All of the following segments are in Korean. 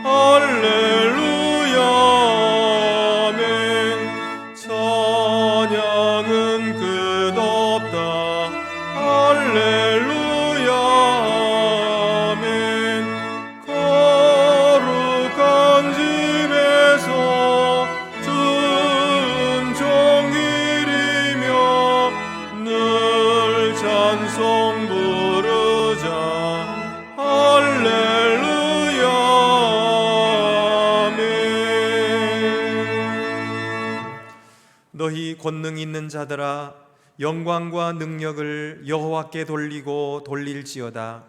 할렐루야 아멘. 찬양은 끝없다. 할렐루야 아멘. 거룩한 집에서 준종일이며 늘 찬송 부르자. 할렐루야 아멘. 너희 권능 있는 자들아, 영광과 능력을 여호와께 돌리고 돌릴지어다.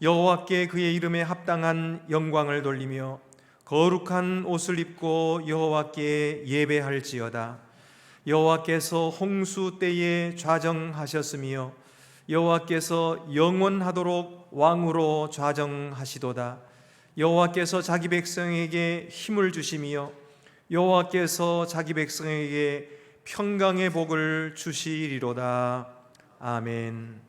여호와께 그의 이름에 합당한 영광을 돌리며 거룩한 옷을 입고 여호와께 예배할지어다. 여호와께서 홍수 때에 좌정하셨으며 여호와께서 영원하도록 왕으로 좌정하시도다. 여호와께서 자기 백성에게 힘을 주시며 여호와께서 자기 백성에게 평강의 복을 주시리로다. 아멘.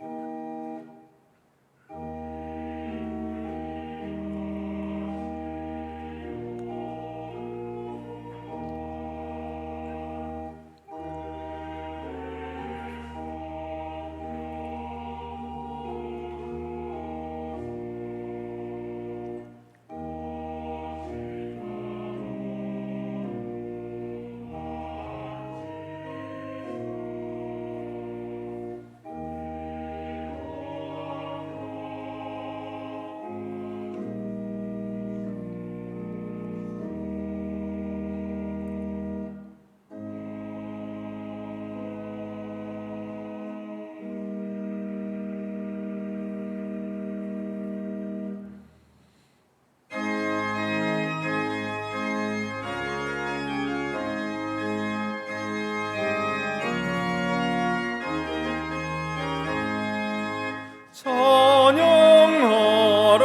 찬양하라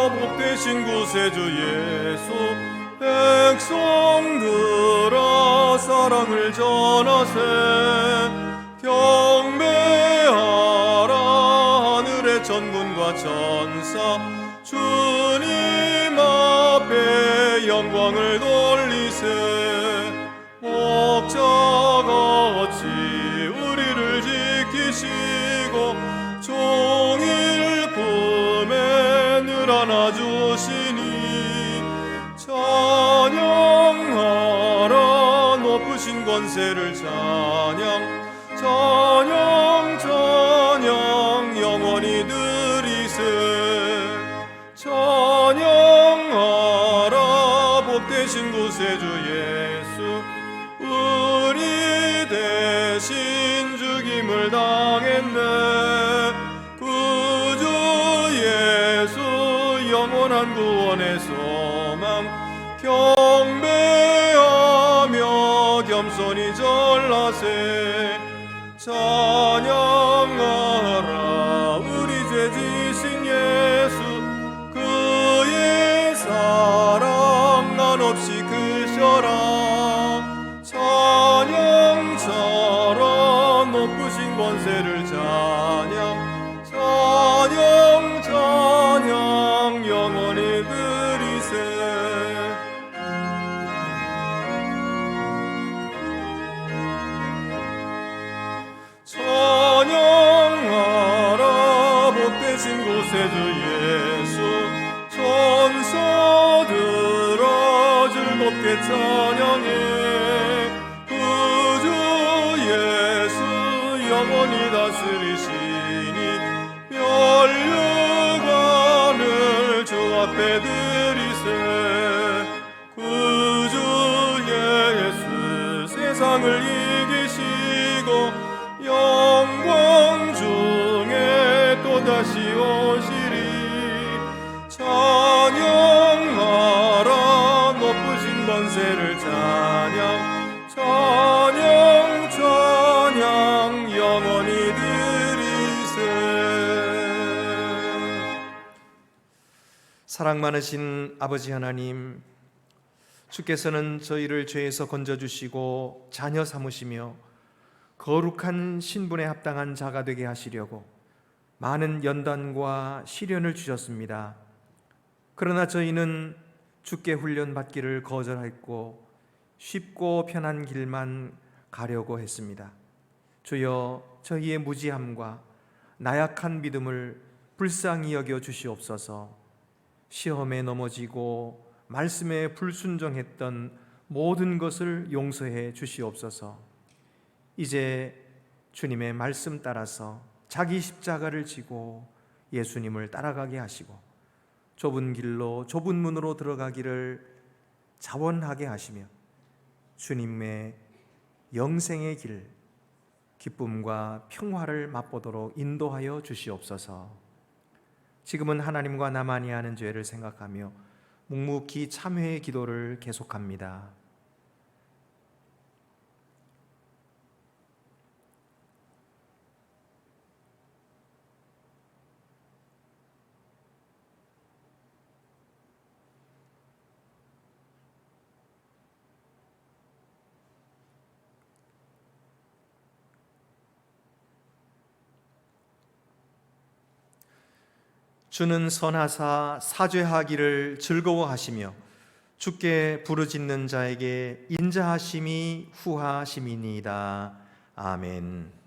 복되신 구세주 예수. 백성들아 사랑을 전하세. 경배하라 하늘의 천군과 천사. 주님 앞에 영광을 돌리세. 목자같이 우리를 지키시고 종일 품에 늘 안아주시니. 찬양하라 높으신 권세를 찬양. 찬양 찬양 영원히 드리세. 찬양하라 복되신 구세주 예수. 우리 대신 죽임을 당했네. 구주 예수 영원한 구원의 소망. 경배하며 겸손히 절하세. 찬양하라 우리 죄 지신 예수. 그의 사랑 한없이 크셔라. 찬양처럼 높으신 권세를 찬양. 찬양 찬양 영원히 드리세. 찬양하라 복되신 구세주 예수. 천사들아 즐겁게 찬양해. 구주 예수 영원히 다스리시니. 면류관을 주 앞에 드리세. 구주 예수 세상을 이기시고 영광 중에 또다시 오시리. 찬양하라 높으신 권세를 찬양. 찬양 찬양 영원히 드리세. 사랑 많으신 아버지 하나님, 주께서는 저희를 죄에서 건져주시고 자녀 삼으시며 거룩한 신분에 합당한 자가 되게 하시려고 많은 연단과 시련을 주셨습니다. 그러나 저희는 주께 훈련받기를 거절했고 쉽고 편한 길만 가려고 했습니다. 주여, 저희의 무지함과 나약한 믿음을 불쌍히 여겨 주시옵소서. 시험에 넘어지고 말씀에 불순종했던 모든 것을 용서해 주시옵소서. 이제 주님의 말씀 따라서 자기 십자가를 지고 예수님을 따라가게 하시고 좁은 길로 좁은 문으로 들어가기를 자원하게 하시며 주님의 영생의 길, 기쁨과 평화를 맛보도록 인도하여 주시옵소서. 지금은 하나님과 나만이 하는 죄를 생각하며 묵묵히 참회의 기도를 계속합니다. 주는 선하사 사죄하기를 즐거워하시며 주께 부르짖는 자에게 인자하심이 후하심이니이다. 아멘.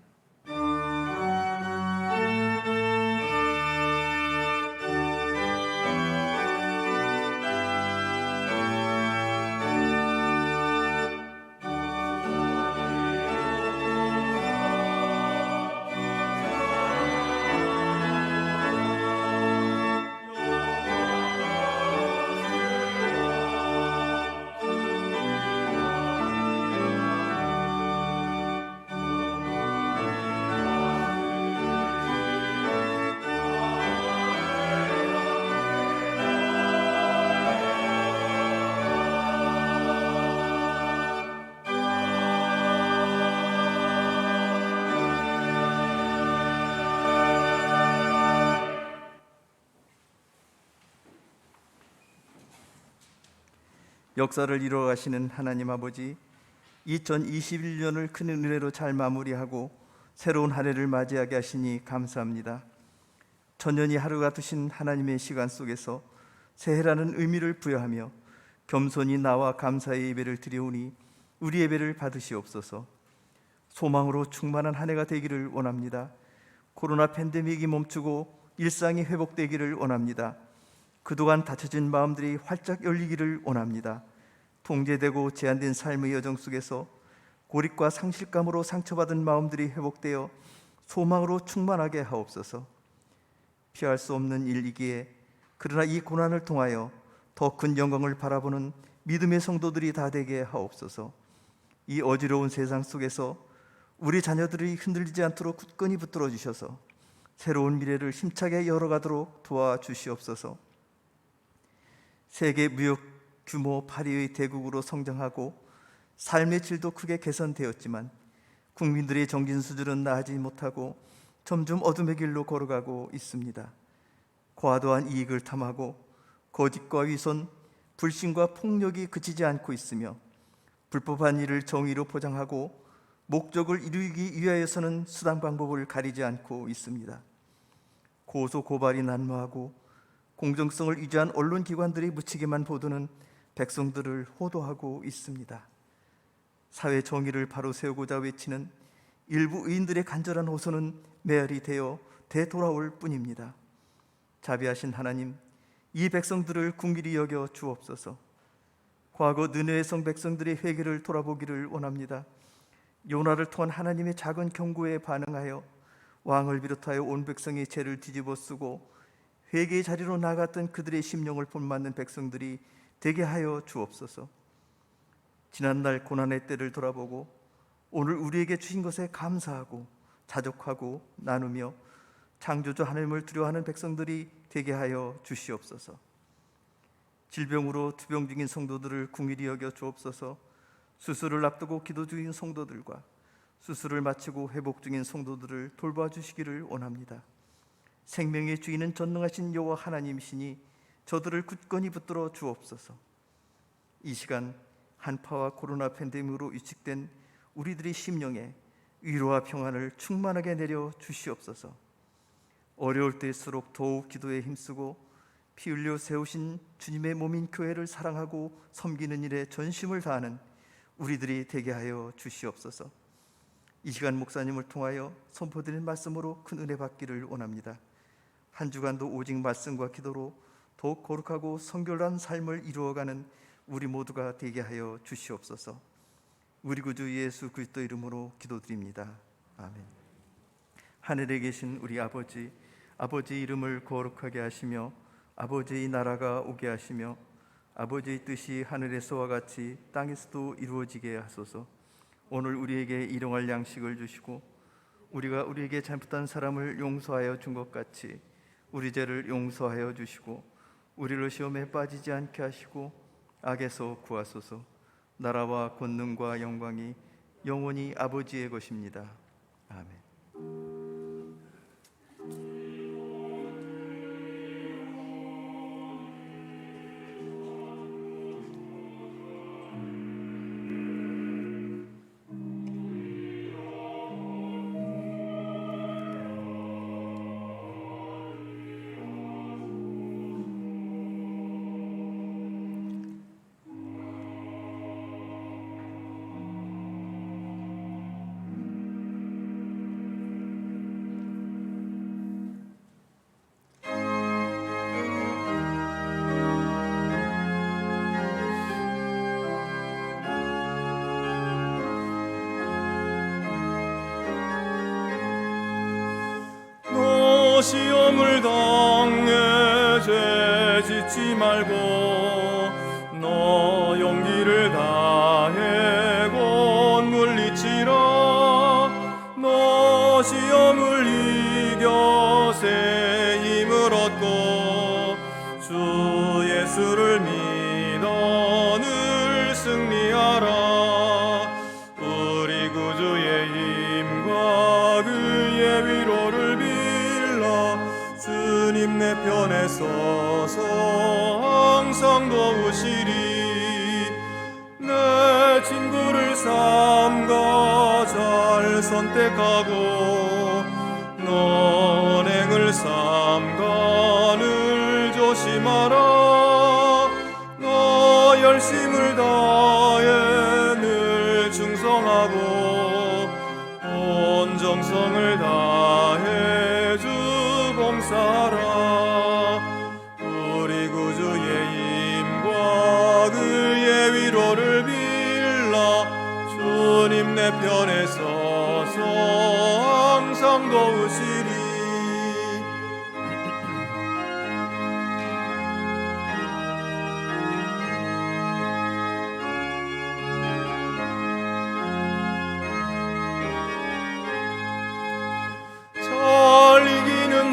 역사를 이루어 가시는 하나님 아버지, 2021년을 큰 은혜로 잘 마무리하고 새로운 한 해를 맞이하게 하시니 감사합니다. 천년이 하루가 되신 하나님의 시간 속에서 새해라는 의미를 부여하며 겸손히 나와 감사의 예배를 드려오니 우리 예배를 받으시옵소서. 소망으로 충만한 한 해가 되기를 원합니다. 코로나 팬데믹이 멈추고 일상이 회복되기를 원합니다. 그동안 닫혀진 마음들이 활짝 열리기를 원합니다. 통제되고 제한된 삶의 여정 속에서 고립과 상실감으로 상처받은 마음들이 회복되어 소망으로 충만하게 하옵소서. 피할 수 없는 일이기에 그러나 이 고난을 통하여 더 큰 영광을 바라보는 믿음의 성도들이 다 되게 하옵소서. 이 어지러운 세상 속에서 우리 자녀들이 흔들리지 않도록 굳건히 붙들어 주셔서 새로운 미래를 힘차게 열어가도록 도와주시옵소서. 세계 무역 규모 8위의 대국으로 성장하고 삶의 질도 크게 개선되었지만 국민들의 정신 수준은 나아지지 못하고 점점 어둠의 길로 걸어가고 있습니다. 과도한 이익을 탐하고 거짓과 위선, 불신과 폭력이 그치지 않고 있으며 불법한 일을 정의로 포장하고 목적을 이루기 위하여서는 수단 방법을 가리지 않고 있습니다. 고소 고발이 난무하고 공정성을 유지한 언론기관들이 묻히게만 보도는 백성들을 호도하고 있습니다. 사회 정의를 바로 세우고자 외치는 일부 의인들의 간절한 호소는 메아리 되어 되돌아올 뿐입니다. 자비하신 하나님, 이 백성들을 긍휼히 여겨 주옵소서. 과거 느느웨 성 백성들의 회개를 돌아보기를 원합니다. 요나를 통한 하나님의 작은 경고에 반응하여 왕을 비롯하여 온 백성의 죄를 뒤집어 쓰고 회개의 자리로 나갔던 그들의 심령을 본받는 백성들이 되게 하여 주옵소서. 지난날 고난의 때를 돌아보고 오늘 우리에게 주신 것에 감사하고 자족하고 나누며 창조주 하나님을 두려워하는 백성들이 되게 하여 주시옵소서. 질병으로 투병 중인 성도들을 긍휼히 여겨 주옵소서. 수술을 앞두고 기도 중인 성도들과 수술을 마치고 회복 중인 성도들을 돌봐주시기를 원합니다. 생명의 주인은 전능하신 여호와 하나님이시니 저들을 굳건히 붙들어 주옵소서. 이 시간 한파와 코로나 팬데믹으로 위축된 우리들의 심령에 위로와 평안을 충만하게 내려 주시옵소서. 어려울 때일수록 더욱 기도에 힘쓰고 피 흘려 세우신 주님의 몸인 교회를 사랑하고 섬기는 일에 전심을 다하는 우리들이 되게 하여 주시옵소서. 이 시간 목사님을 통하여 선포드린 말씀으로 큰 은혜 받기를 원합니다. 한 주간도 오직 말씀과 기도로 더욱 거룩하고 성결한 삶을 이루어가는 우리 모두가 되게 하여 주시옵소서. 우리 구주 예수 그리스도 이름으로 기도드립니다. 아멘. 하늘에 계신 우리 아버지, 아버지 이름을 거룩하게 하시며 아버지의 나라가 오게 하시며 아버지의 뜻이 하늘에서와 같이 땅에서도 이루어지게 하소서. 오늘 우리에게 일용할 양식을 주시고 우리가 우리에게 잘못한 사람을 용서하여 준 것 같이 우리 죄를 용서하여 주시고 우리를 시험에 빠지지 않게 하시고 악에서 구하소서. 나라와 권능과 영광이 영원히 아버지의 것입니다. 아멘. 시험을 당해 죄 짓지 말고 너 용기를 다해 곧 물리치라. 너 시험을 이겨 새 힘을 얻고 주 예수를 믿어 늘 승리하라. 우리 구주의 힘과 그의 위로를 주님 내 편에 서서 항상 도우시리. 내 친구를 삼가 잘 선택하고 너 언행을 삼가 늘 조심하라. 너 열심을 다해 늘 충성하고 온 정성을 다해 주 봉사하라. 우리 구주의 힘과 그의 위로를 빌라. 주님 내 편에 서서 항상 도우시리.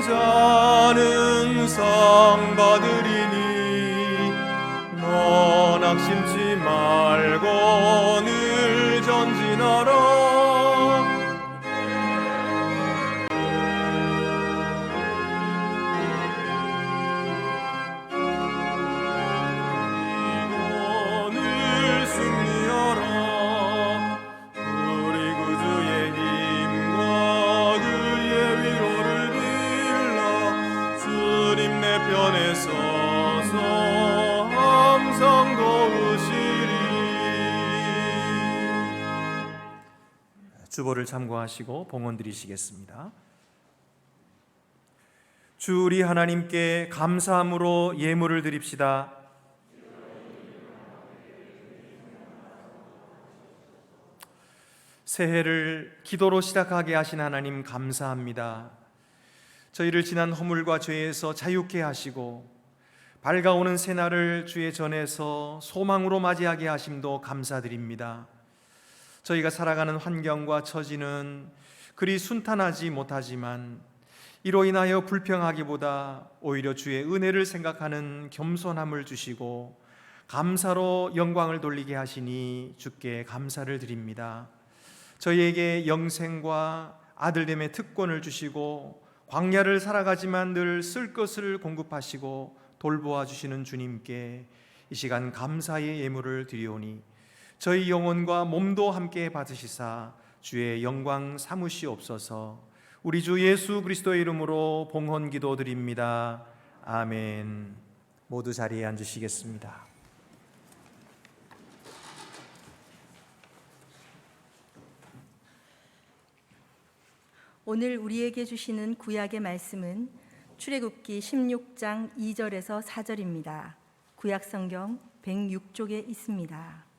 자는 상 받으리니 너 낙심치 말고 늘 전진하라. 이고 늘 승리하라. 우리 구주의 힘과 그의 위로를 주님 내 편에 서서 항상 도우시리. 주보를 참고하시고 봉헌 드리시겠습니다. 주 우리 하나님께 감사함으로 예물을 드립시다. 새해를 기도로 시작하게 하신 하나님 감사합니다. 저희를 지난 허물과 죄에서 자유케 하시고 밝아오는 새날을 주의 전에서 소망으로 맞이하게 하심도 감사드립니다. 저희가 살아가는 환경과 처지는 그리 순탄하지 못하지만 이로 인하여 불평하기보다 오히려 주의 은혜를 생각하는 겸손함을 주시고 감사로 영광을 돌리게 하시니 주께 감사를 드립니다. 저희에게 영생과 아들됨의 특권을 주시고 광야를 살아가지만 늘 쓸 것을 공급하시고 돌보아 주시는 주님께 이 시간 감사의 예물을 드리오니 저희 영혼과 몸도 함께 받으시사 주의 영광 삼으시옵소서. 우리 주 예수 그리스도의 이름으로 봉헌 기도드립니다. 아멘. 모두 자리에 앉으시겠습니다. 오늘 우리에게 주시는 구약의 말씀은 출애굽기 16장 2절에서 4절입니다. 구약 성경 106쪽에 있습니다.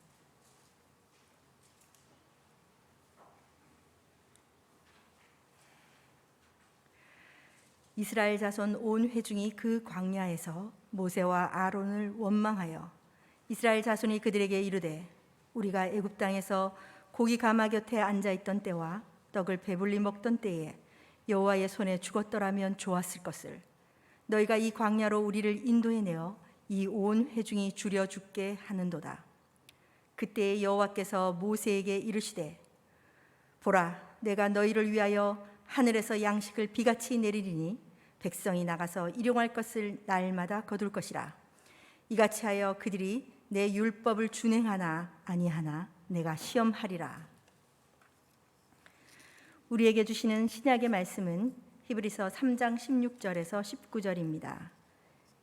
이스라엘 자손 온 회중이 그 광야에서 모세와 아론을 원망하여 이스라엘 자손이 그들에게 이르되 우리가 애굽 땅에서 고기 가마 곁에 앉아 있던 때와 떡을 배불리 먹던 때에 여호와의 손에 죽었더라면 좋았을 것을 너희가 이 광야로 우리를 인도해 내어 이 온 회중이 줄여 죽게 하는도다. 그때에 여호와께서 모세에게 이르시되 보라 내가 너희를 위하여 하늘에서 양식을 비같이 내리리니 백성이 나가서 일용할 것을 날마다 거둘 것이라. 이같이 하여 그들이 내 율법을 준행하나 아니하나 내가 시험하리라. 우리에게 주시는 신약의 말씀은 히브리서 3장 16절에서 19절입니다.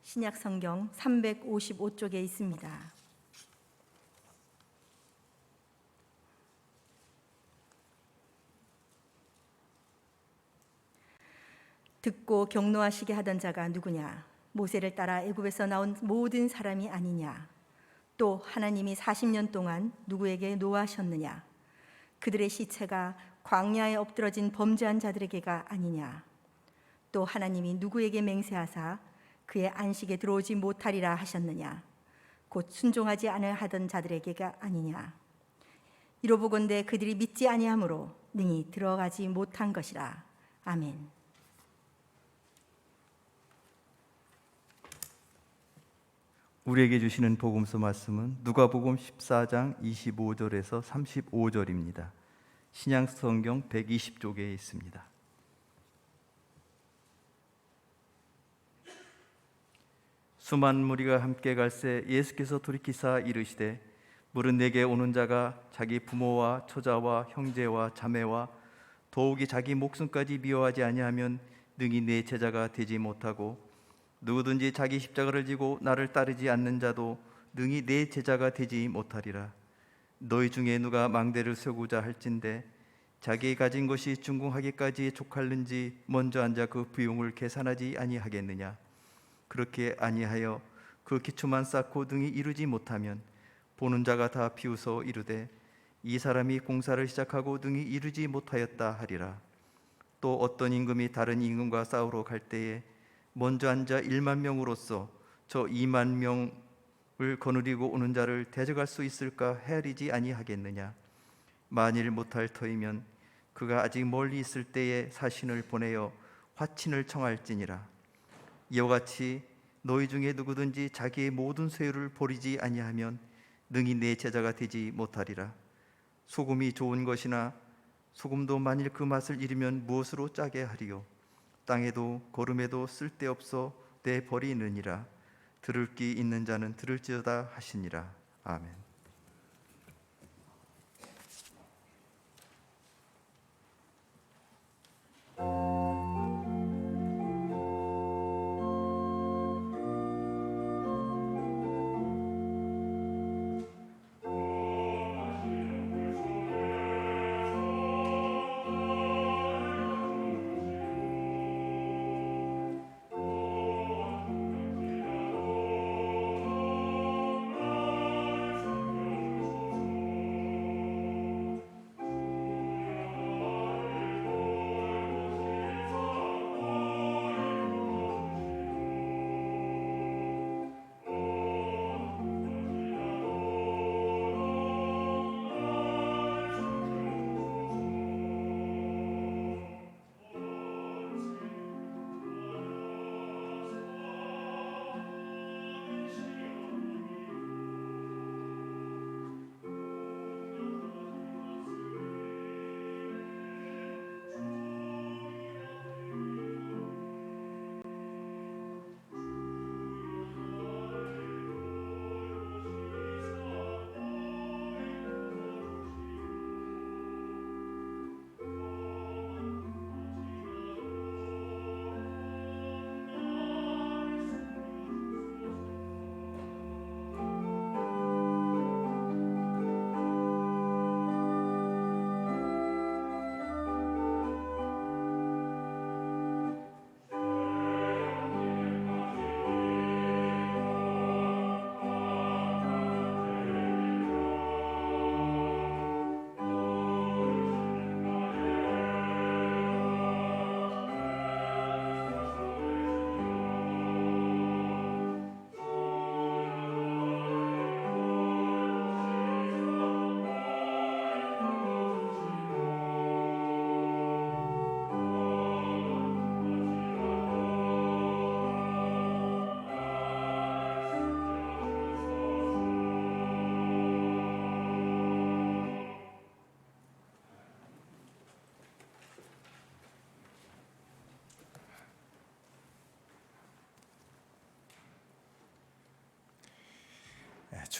신약 성경 355쪽에 있습니다. 듣고 경노하시게 하던 자가 누구냐? 모세를 따라 애굽에서 나온 모든 사람이 아니냐? 또 하나님이 40년 동안 누구에게 노하셨느냐? 그들의 시체가 광야에 엎드러진 범죄한 자들에게가 아니냐? 또 하나님이 누구에게 맹세하사 그의 안식에 들어오지 못하리라 하셨느냐? 곧 순종하지 않으려 하던 자들에게가 아니냐? 이로보건대 그들이 믿지 아니하므로 능히 들어가지 못한 것이라. 아멘. 우리에게 주시는 복음서 말씀은 누가복음 14장 25절에서 35절입니다. 신약 성경 120쪽에 있습니다. 수많은 무리가 함께 갈새 예수께서 돌이키사 이르시되 물은 내게 오는 자가 자기 부모와 처자와 형제와 자매와 더욱이 자기 목숨까지 미워하지 아니하면 능히 내 제자가 되지 못하고 누구든지 자기 십자가를 지고 나를 따르지 않는 자도 능히 내 제자가 되지 못하리라. 너희 중에 누가 망대를 세우고자 할진대 자기 가진 것이 중궁하기까지 족할는지 먼저 앉아 그 비용을 계산하지 아니하겠느냐? 그렇게 아니하여 그 기초만 쌓고 등이 이루지 못하면 보는 자가 다 비웃어 이르되 이 사람이 공사를 시작하고 등이 이루지 못하였다 하리라. 또 어떤 임금이 다른 임금과 싸우러 갈 때에 먼저 앉아 1만 명으로서 저 2만 명을 거느리고 오는 자를 대적할 수 있을까 헤아리지 아니하겠느냐? 만일 못할 터이면 그가 아직 멀리 있을 때에 사신을 보내어 화친을 청할지니라. 이와 같이 너희 중에 누구든지 자기의 모든 소유를 버리지 아니하면 능히 내 제자가 되지 못하리라. 소금이 좋은 것이나 소금도 만일 그 맛을 잃으면 무엇으로 짜게 하리요? 땅에도 거름에도 쓸데없어 내버리느니라. 들을 귀 있는 자는 들을지어다 하시니라. 아멘.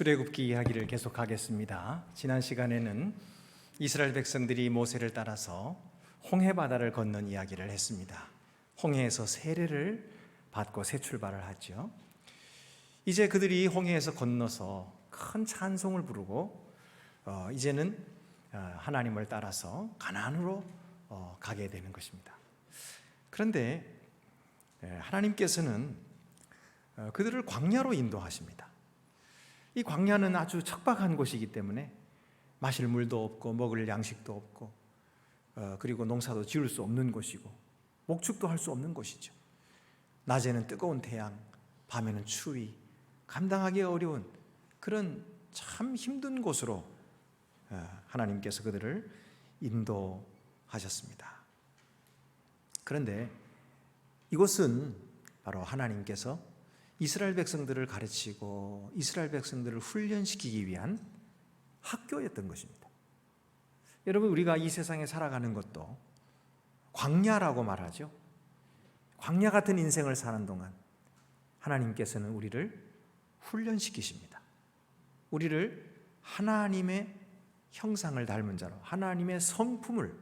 출애굽기 이야기를 계속하겠습니다. 지난 시간에는 이스라엘 백성들이 모세를 따라서 홍해 바다를 건넌 이야기를 했습니다. 홍해에서 세례를 받고 새 출발을 하죠. 이제 그들이 홍해에서 건너서 큰 찬송을 부르고 이제는 하나님을 따라서 가나안으로 가게 되는 것입니다. 그런데 하나님께서는 그들을 광야로 인도하십니다. 이 광야는 아주 척박한 곳이기 때문에 마실 물도 없고 먹을 양식도 없고 그리고 농사도 지을 수 없는 곳이고 목축도 할 수 없는 곳이죠. 낮에는 뜨거운 태양, 밤에는 추위, 감당하기 어려운 그런 참 힘든 곳으로 하나님께서 그들을 인도하셨습니다. 그런데 이곳은 바로 하나님께서 이스라엘 백성들을 가르치고 이스라엘 백성들을 훈련시키기 위한 학교였던 것입니다. 여러분, 우리가 이 세상에 살아가는 것도 광야라고 말하죠. 광야 같은 인생을 사는 동안 하나님께서는 우리를 훈련시키십니다. 우리를 하나님의 형상을 닮은 자로, 하나님의 성품을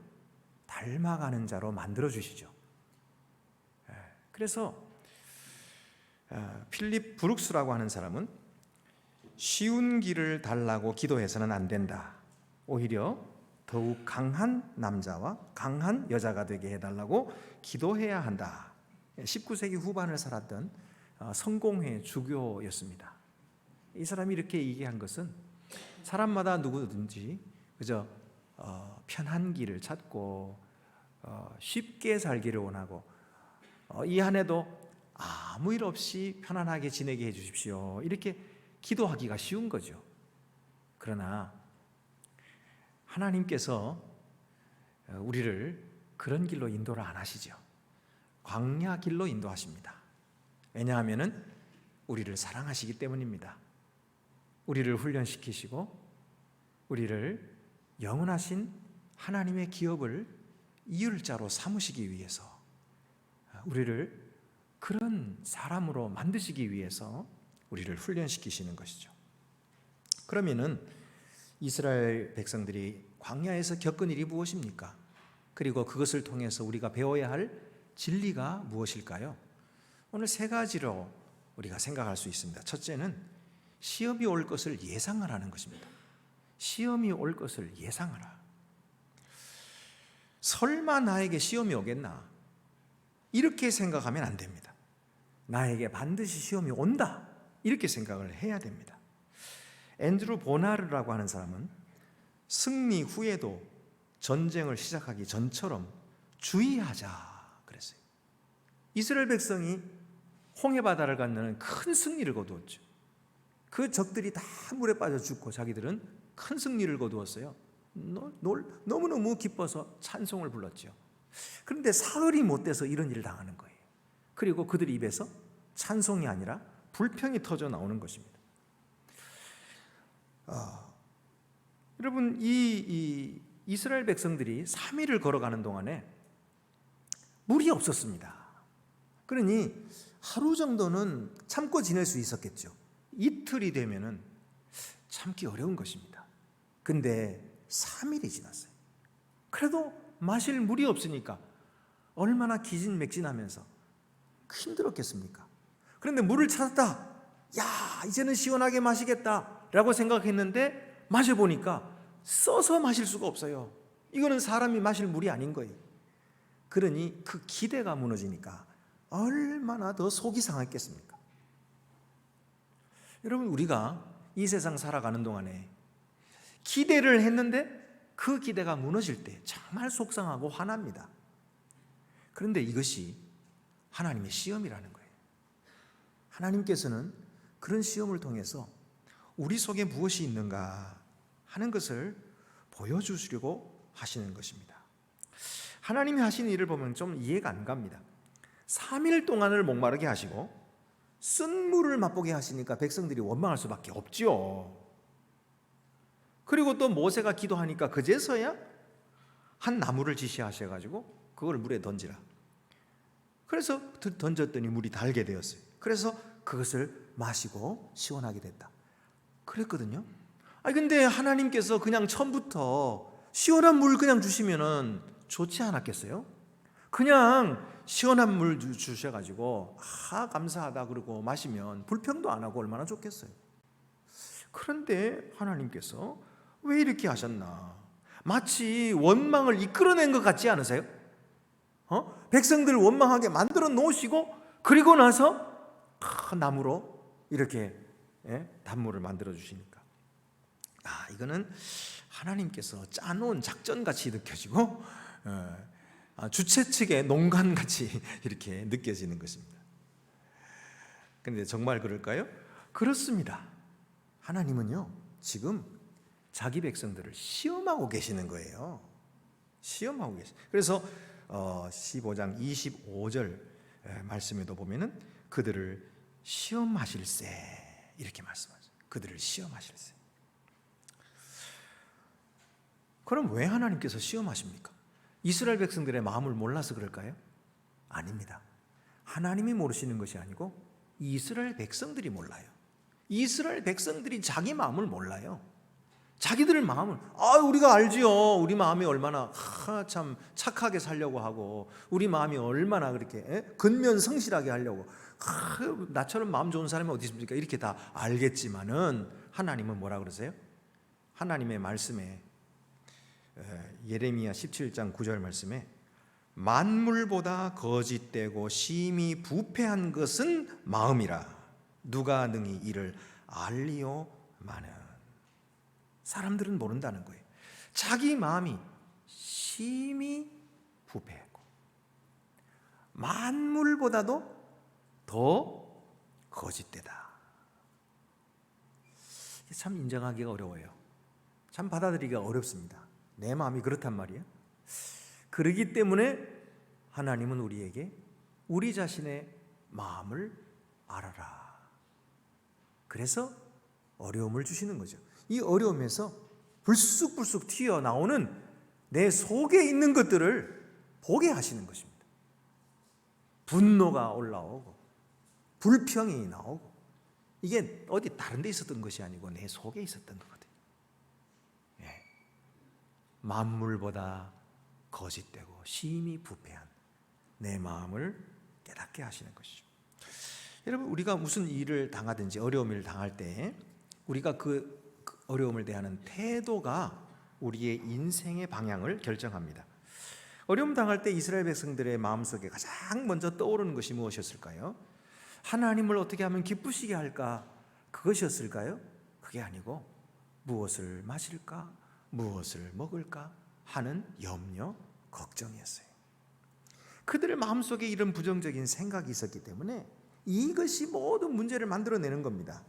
닮아가는 자로 만들어 주시죠. 그래서 필립 브룩스라고 하는 사람은 쉬운 길을 달라고 기도해서는 안 된다. 오히려 더욱 강한 남자와 강한 여자가 되게 해달라고 기도해야 한다. 19세기 후반을 살았던 성공회 주교였습니다. 이 사람이 이렇게 얘기한 것은 사람마다 누구든지 그저 편한 길을 찾고 쉽게 살기를 원하고 이 한 해도 아무 일 없이 편안하게 지내게 해 주십시오. 이렇게 기도하기가 쉬운 거죠. 그러나 하나님께서 우리를 그런 길로 인도를 안 하시죠. 광야 길로 인도하십니다. 왜냐하면 우리를 사랑하시기 때문입니다. 우리를 훈련시키시고 우리를 영원하신 하나님의 기업을 이을 자로 삼으시기 위해서 우리를 그런 사람으로 만드시기 위해서 우리를 훈련시키시는 것이죠. 그러면은 이스라엘 백성들이 광야에서 겪은 일이 무엇입니까? 그리고 그것을 통해서 우리가 배워야 할 진리가 무엇일까요? 오늘 세 가지로 우리가 생각할 수 있습니다. 첫째는 시험이 올 것을 예상을 하는 것입니다. 시험이 올 것을 예상하라. 설마 나에게 시험이 오겠나? 이렇게 생각하면 안 됩니다. 나에게 반드시 시험이 온다. 이렇게 생각을 해야 됩니다. 앤드루 보나르라고 하는 사람은 승리 후에도 전쟁을 시작하기 전처럼 주의하자 그랬어요. 이스라엘 백성이 홍해 바다를 건너는 큰 승리를 거두었죠. 그 적들이 다 물에 빠져 죽고 자기들은 큰 승리를 거두었어요. 너무너무 기뻐서 찬송을 불렀죠. 그런데 사흘이 못 돼서 이런 일을 당하는 거예요. 그리고 그들 입에서 찬송이 아니라 불평이 터져 나오는 것입니다. 여러분, 이 이스라엘 백성들이 3일을 걸어가는 동안에 물이 없었습니다. 그러니 하루 정도는 참고 지낼 수 있었겠죠. 이틀이 되면은 참기 어려운 것입니다. 근데 3일이 지났어요. 그래도 마실 물이 없으니까 얼마나 기진맥진하면서 힘들었겠습니까? 그런데 물을 찾았다. 야, 이제는 시원하게 마시겠다 라고 생각했는데 마셔보니까 써서 마실 수가 없어요. 이거는 사람이 마실 물이 아닌 거예요. 그러니 그 기대가 무너지니까 얼마나 더 속이 상했겠습니까? 여러분, 우리가 이 세상 살아가는 동안에 기대를 했는데 그 기대가 무너질 때 정말 속상하고 화납니다. 그런데 이것이 하나님의 시험이라는 거예요. 하나님께서는 그런 시험을 통해서 우리 속에 무엇이 있는가 하는 것을 보여주시려고 하시는 것입니다. 하나님이 하시는 일을 보면 좀 이해가 안 갑니다. 3일 동안을 목마르게 하시고 쓴 물을 맛보게 하시니까 백성들이 원망할 수밖에 없죠. 그리고 또 모세가 기도하니까 그제서야 한 나무를 지시하셔가지고 그걸 물에 던지라. 그래서 던졌더니 물이 달게 되었어요. 그래서 그것을 마시고 시원하게 됐다. 그랬거든요. 아니 근데 하나님께서 그냥 처음부터 시원한 물 그냥 주시면은 좋지 않았겠어요? 그냥 시원한 물 주셔가지고 감사하다 그러고 마시면 불평도 안 하고 얼마나 좋겠어요. 그런데 하나님께서 왜 이렇게 하셨나? 마치 원망을 이끌어낸 것 같지 않으세요? 백성들 원망하게 만들어 놓으시고 그리고 나서 나무로 이렇게 단물을 만들어 주시니까 이거는 하나님께서 짜놓은 작전같이 느껴지고 주최 측의 농간같이 이렇게 느껴지는 것입니다. 그런데 정말 그럴까요? 그렇습니다. 하나님은요 지금 자기 백성들을 시험하고 계시는 거예요. 시험하고 계시. 그래서 15장 25절 말씀에도 보면은 그들을 시험하실세 이렇게 말씀하죠. 그들을 시험하실세. 그럼 왜 하나님께서 시험하십니까? 이스라엘 백성들의 마음을 몰라서 그럴까요? 아닙니다. 하나님이 모르시는 것이 아니고 이스라엘 백성들이 몰라요. 이스라엘 백성들이 자기 마음을 몰라요. 자기들 마음을 우리가 알지요. 우리 마음이 얼마나 참 착하게 살려고 하고 우리 마음이 얼마나 그렇게 근면 성실하게 하려고 나처럼 마음 좋은 사람이 어디 있습니까? 이렇게 다 알겠지만은 하나님은 뭐라 그러세요? 하나님의 말씀에 예레미야 17장 9절 말씀에 만물보다 거짓되고 심히 부패한 것은 마음이라 누가 능히 이를 알리오마는. 사람들은 모른다는 거예요. 자기 마음이 심히 부패하고 만물보다도 더 거짓되다. 참 인정하기가 어려워요. 참 받아들이기가 어렵습니다. 내 마음이 그렇단 말이에요. 그러기 때문에 하나님은 우리에게 우리 자신의 마음을 알아라. 그래서 어려움을 주시는 거죠. 이 어려움에서 불쑥불쑥 튀어나오는 내 속에 있는 것들을 보게 하시는 것입니다. 분노가 올라오고 불평이 나오고 이게 어디 다른 데 있었던 것이 아니고 내 속에 있었던 거거든요. 만물보다 거짓되고 심히 부패한 내 마음을 깨닫게 하시는 것이죠. 여러분 우리가 무슨 일을 당하든지 어려움을 당할 때 우리가 그 어려움을 대하는 태도가 우리의 인생의 방향을 결정합니다. 어려움 당할 때 이스라엘 백성들의 마음속에 가장 먼저 떠오르는 것이 무엇이었을까요? 하나님을 어떻게 하면 기쁘시게 할까? 그것이었을까요? 그게 아니고 무엇을 마실까? 무엇을 먹을까? 하는 염려, 걱정이었어요. 그들의 마음속에 이런 부정적인 생각이 있었기 때문에 이것이 모든 문제를 만들어내는 겁니다.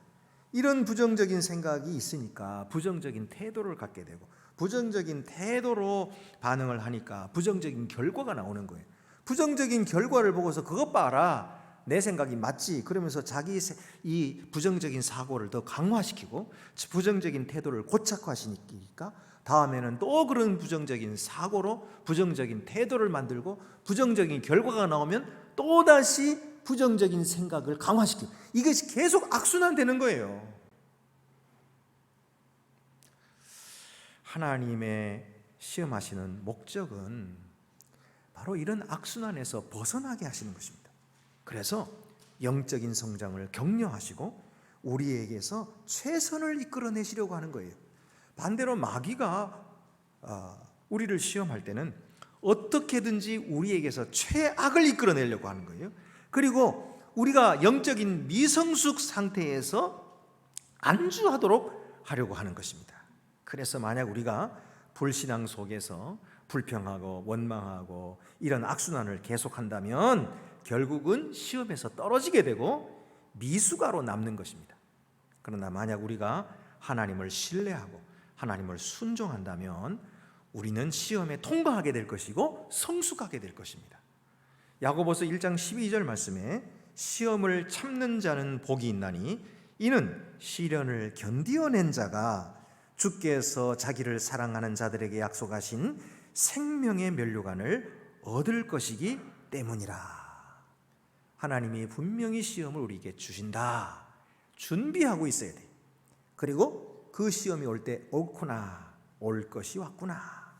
이런 부정적인 생각이 있으니까 부정적인 태도를 갖게 되고 부정적인 태도로 반응을 하니까 부정적인 결과가 나오는 거예요. 부정적인 결과를 보고서 그것 봐라, 내 생각이 맞지, 그러면서 자기 이 부정적인 사고를 더 강화시키고 부정적인 태도를 고착화시키니까 다음에는 또 그런 부정적인 사고로 부정적인 태도를 만들고 부정적인 결과가 나오면 또다시 부정적인 생각을 강화시키고 이것이 계속 악순환되는 거예요. 하나님의 시험하시는 목적은 바로 이런 악순환에서 벗어나게 하시는 것입니다. 그래서 영적인 성장을 격려하시고 우리에게서 최선을 이끌어내시려고 하는 거예요. 반대로 마귀가 우리를 시험할 때는 어떻게든지 우리에게서 최악을 이끌어내려고 하는 거예요. 그리고 우리가 영적인 미성숙 상태에서 안주하도록 하려고 하는 것입니다. 그래서 만약 우리가 불신앙 속에서 불평하고 원망하고 이런 악순환을 계속한다면 결국은 시험에서 떨어지게 되고 미숙아로 남는 것입니다. 그러나 만약 우리가 하나님을 신뢰하고 하나님을 순종한다면 우리는 시험에 통과하게 될 것이고 성숙하게 될 것입니다. 야고보서 1장 12절 말씀에 시험을 참는 자는 복이 있나니 이는 시련을 견디어낸 자가 주께서 자기를 사랑하는 자들에게 약속하신 생명의 면류관을 얻을 것이기 때문이라. 하나님이 분명히 시험을 우리에게 주신다. 준비하고 있어야 돼. 그리고 그 시험이 올 때 옳구나, 올 것이 왔구나.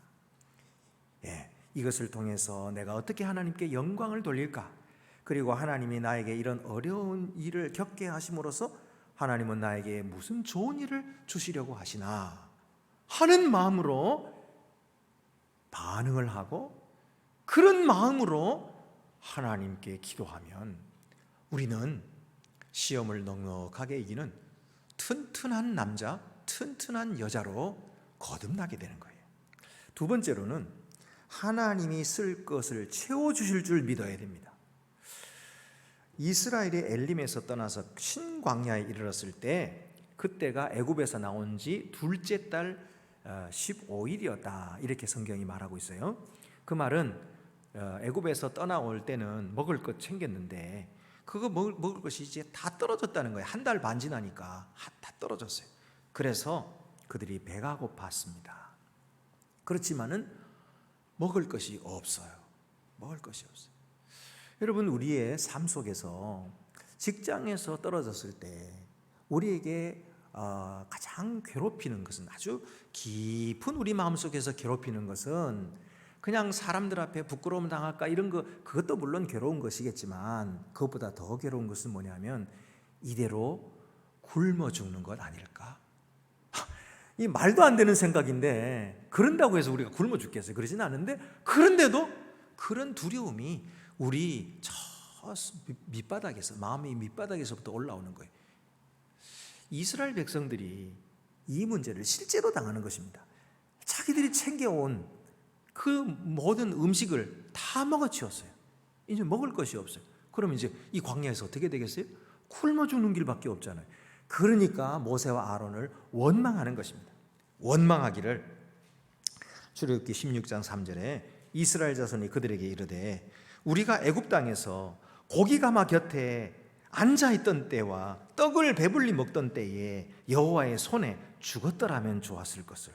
이것을 통해서 내가 어떻게 하나님께 영광을 돌릴까? 그리고 하나님이 나에게 이런 어려운 일을 겪게 하심으로써 하나님은 나에게 무슨 좋은 일을 주시려고 하시나 하는 마음으로 반응을 하고, 그런 마음으로 하나님께 기도하면 우리는 시험을 넉넉하게 이기는 튼튼한 남자, 튼튼한 여자로 거듭나게 되는 거예요. 두 번째로는 하나님이 쓸 것을 채워주실 줄 믿어야 됩니다. 이스라엘이 엘림에서 떠나서 신광야에 이르렀을 때, 그때가 애굽에서 나온 지 둘째 달 15일이었다 이렇게 성경이 말하고 있어요. 그 말은 애굽에서 떠나올 때는 먹을 것 챙겼는데 그거 먹을 것이 이제 다 떨어졌다는 거예요. 한 달 반 지나니까 다 떨어졌어요. 그래서 그들이 배가 고팠습니다. 그렇지만은 먹을 것이 없어요. 먹을 것이 없어요. 여러분, 우리의 삶 속에서 직장에서 떨어졌을 때 우리에게 가장 괴롭히는 것은, 아주 깊은 우리 마음속에서 괴롭히는 것은 그냥 사람들 앞에 부끄러움 당할까 이런 거, 그것도 물론 괴로운 것이겠지만 그것보다 더 괴로운 것은 뭐냐면 이대로 굶어 죽는 것 아닐까? 이 말도 안 되는 생각인데, 그런다고 해서 우리가 굶어 죽겠어요? 그러진 않은데, 그런데도 그런 두려움이 우리 저 밑바닥에서, 마음의 밑바닥에서부터 올라오는 거예요. 이스라엘 백성들이 이 문제를 실제로 당하는 것입니다. 자기들이 챙겨온 그 모든 음식을 다 먹어치웠어요. 이제 먹을 것이 없어요. 그럼 이제 이 광야에서 어떻게 되겠어요? 굶어 죽는 길밖에 없잖아요. 그러니까 모세와 아론을 원망하는 것입니다. 원망하기를, 출애굽기 16장 3절에 이스라엘 자손이 그들에게 이르되 우리가 애굽 땅에서 고기가마 곁에 앉아있던 때와 떡을 배불리 먹던 때에 여호와의 손에 죽었더라면 좋았을 것을,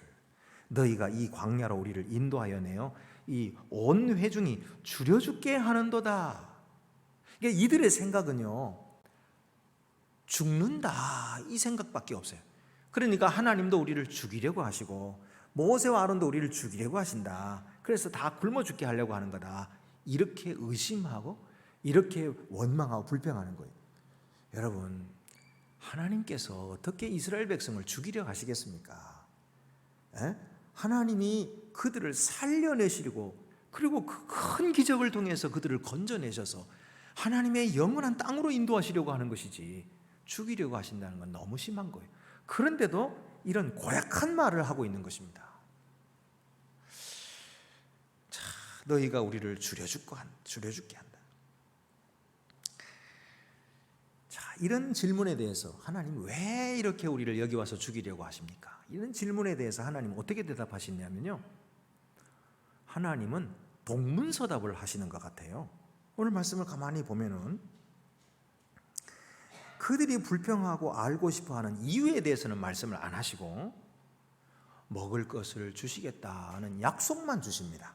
너희가 이 광야로 우리를 인도하여 내어 이 온 회중이 줄여 죽게 하는도다. 그러니까 이들의 생각은요, 죽는다 이 생각밖에 없어요. 그러니까 하나님도 우리를 죽이려고 하시고 모세와 아론도 우리를 죽이려고 하신다. 그래서 다 굶어 죽게 하려고 하는 거다. 이렇게 의심하고 이렇게 원망하고 불평하는 거예요. 여러분, 하나님께서 어떻게 이스라엘 백성을 죽이려 하시겠습니까? 하나님이 그들을 살려내시려고, 그리고 그 큰 기적을 통해서 그들을 건져내셔서 하나님의 영원한 땅으로 인도하시려고 하는 것이지, 죽이려고 하신다는 건 너무 심한 거예요. 그런데도 이런 고약한 말을 하고 있는 것입니다. 자, 너희가 우리를 줄여 죽게 한다. 자, 이런 질문에 대해서 하나님 왜 이렇게 우리를 여기 와서 죽이려고 하십니까? 이런 질문에 대해서 하나님 어떻게 대답하시냐면요, 하나님은 동문서답을 하시는 것 같아요. 오늘 말씀을 가만히 보면은 그들이 불평하고 알고 싶어하는 이유에 대해서는 말씀을 안 하시고 먹을 것을 주시겠다는 약속만 주십니다.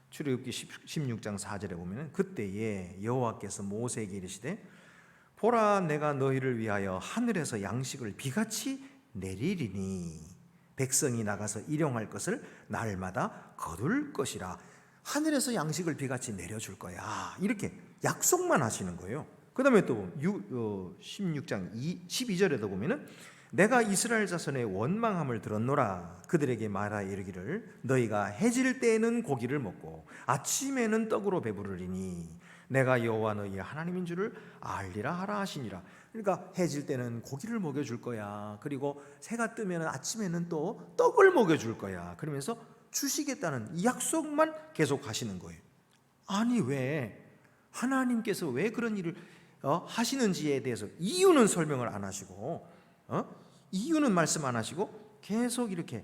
출애굽기 16장 4절에 보면 그때에 여호와께서 모세에게 이르시되 보라, 내가 너희를 위하여 하늘에서 양식을 비같이 내리리니 백성이 나가서 일용할 것을 날마다 거둘 것이라. 하늘에서 양식을 비같이 내려줄 거야, 이렇게 약속만 하시는 거예요. 그 다음에 또 16장 12절에도 보면은 내가 이스라엘 자손의 원망함을 들었노라. 그들에게 말하여 이르기를 너희가 해질 때에는 고기를 먹고 아침에는 떡으로 배부르리니 내가 여호와 너희의 하나님인 줄을 알리라 하라 하시니라. 그러니까 해질 때는 고기를 먹여줄 거야, 그리고 해가 뜨면 아침에는 또 떡을 먹여줄 거야, 그러면서 주시겠다는 이 약속만 계속 하시는 거예요. 아니, 왜 하나님께서 왜 그런 일을 하시는지에 대해서 이유는 설명을 안 하시고 이유는 말씀 안 하시고 계속 이렇게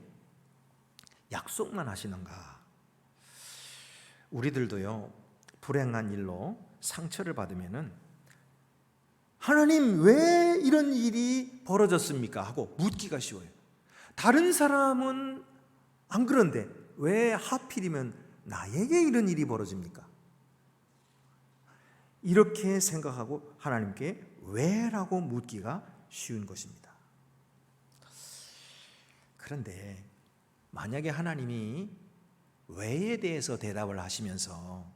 약속만 하시는가? 우리들도요, 불행한 일로 상처를 받으면은 하나님 왜 이런 일이 벌어졌습니까? 하고 묻기가 쉬워요. 다른 사람은 안 그런데 왜 하필이면 나에게 이런 일이 벌어집니까? 이렇게 생각하고 하나님께 왜라고 묻기가 쉬운 것입니다. 그런데 만약에 하나님이 왜에 대해서 대답을 하시면서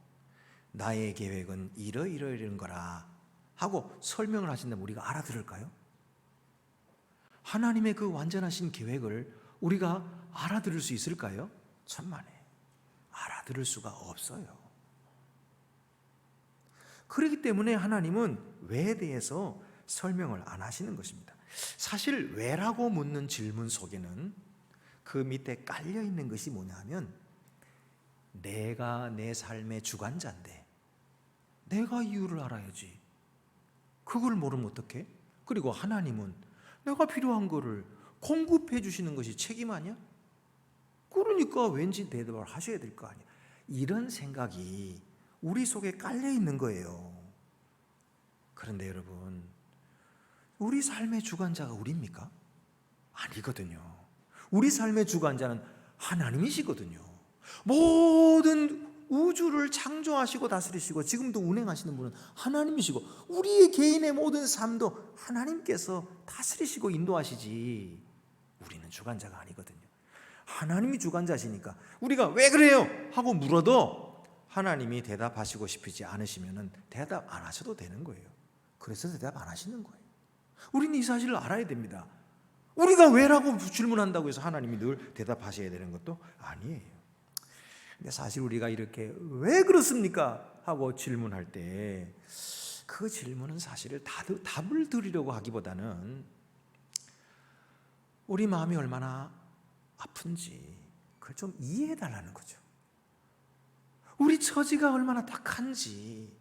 나의 계획은 이러이러이런 거라 하고 설명을 하신다면 우리가 알아들을까요? 하나님의 그 완전하신 계획을 우리가 알아들을 수 있을까요? 천만에 알아들을 수가 없어요. 그렇기 때문에 하나님은 왜에 대해서 설명을 안 하시는 것입니다. 사실 왜라고 묻는 질문 속에는 그 밑에 깔려 있는 것이 뭐냐면 내가 내 삶의 주관자인데 내가 이유를 알아야지. 그걸 모르면 어떡해? 그리고 하나님은 내가 필요한 거를 공급해 주시는 것이 책임 아니야? 그러니까 왠지 대답을 하셔야 될 거 아니야. 이런 생각이 우리 속에 깔려 있는 거예요. 그런데 여러분, 우리 삶의 주관자가 우리입니까? 아니거든요. 우리 삶의 주관자는 하나님이시거든요. 모든 우주를 창조하시고 다스리시고 지금도 운행하시는 분은 하나님이시고 우리의 개인의 모든 삶도 하나님께서 다스리시고 인도하시지 우리는 주관자가 아니거든요. 하나님이 주관자시니까 우리가 왜 그래요? 하고 물어도 하나님이 대답하시고 싶지 않으시면 대답 안 하셔도 되는 거예요. 그래서 대답 안 하시는 거예요. 우리는 이 사실을 알아야 됩니다. 우리가 왜라고 질문한다고 해서 하나님이 늘 대답하셔야 되는 것도 아니에요. 근데 사실 우리가 이렇게 왜 그렇습니까? 하고 질문할 때 그 질문은 사실을 답을 드리려고 하기보다는 우리 마음이 얼마나 아픈지 그걸 좀 이해해 달라는 거죠. 우리 처지가 얼마나 딱한지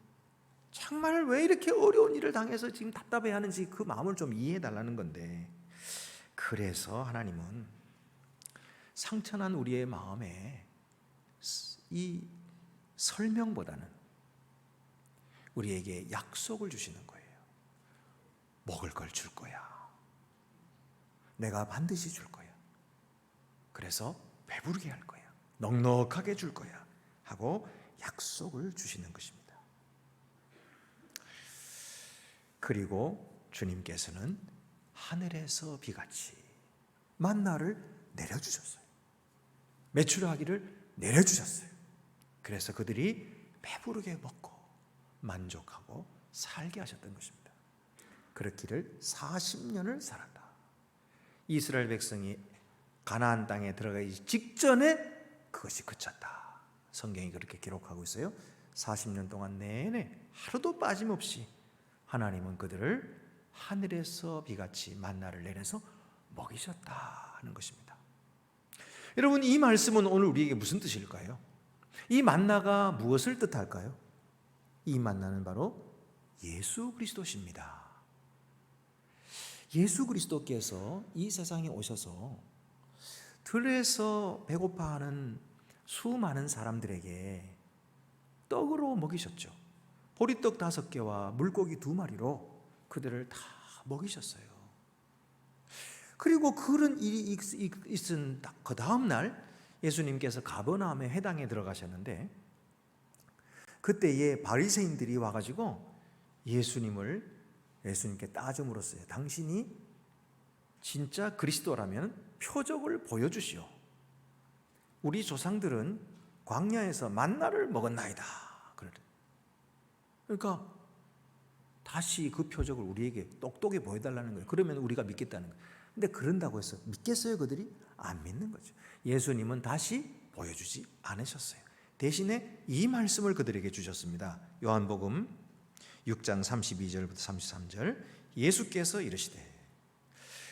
정말 왜 이렇게 어려운 일을 당해서 지금 답답해 하는지 그 마음을 좀 이해해 달라는 건데, 그래서 하나님은 상처난 우리의 마음에 이 설명보다는 우리에게 약속을 주시는 거예요. 먹을 걸 줄 거야. 내가 반드시 줄 거야. 그래서 배부르게 할 거야. 넉넉하게 줄 거야. 하고 약속을 주시는 것입니다. 그리고 주님께서는 하늘에서 비같이 만나를 내려주셨어요. 메추라기를 내려주셨어요. 그래서 그들이 배부르게 먹고 만족하고 살게 하셨던 것입니다. 그렇기를 40년을 살았다. 이스라엘 백성이 가나안 땅에 들어가기 직전에 그것이 그쳤다. 성경이 그렇게 기록하고 있어요. 40년 동안 내내 하루도 빠짐없이 하나님은 그들을 하늘에서 비같이 만나를 내려서 먹이셨다 하는 것입니다. 여러분, 이 말씀은 오늘 우리에게 무슨 뜻일까요? 이 만나가 무엇을 뜻할까요? 이 만나는 바로 예수 그리스도십니다. 예수 그리스도께서 이 세상에 오셔서 들에서 배고파하는 수많은 사람들에게 떡으로 먹이셨죠. 보리떡 5개와 물고기 2마리로 그들을 다 먹이셨어요. 그리고 그런 일이 있은 그 다음 날 예수님께서 가버나움의 회당에 들어가셨는데, 그때에 바리새인들이 와가지고 예수님께 따져물었어요. 당신이 진짜 그리스도라면 표적을 보여주시오. 우리 조상들은 광야에서 만나를 먹었나이다. 그러니까 다시 그 표적을 우리에게 똑똑히 보여달라는 거예요. 그러면 우리가 믿겠다는 거예요. 근데 그런다고 해서 믿겠어요? 그들이 안 믿는 거죠. 예수님은 다시 보여주지 않으셨어요. 대신에 이 말씀을 그들에게 주셨습니다. 요한복음 6장 32절부터 33절, 예수께서 이르시되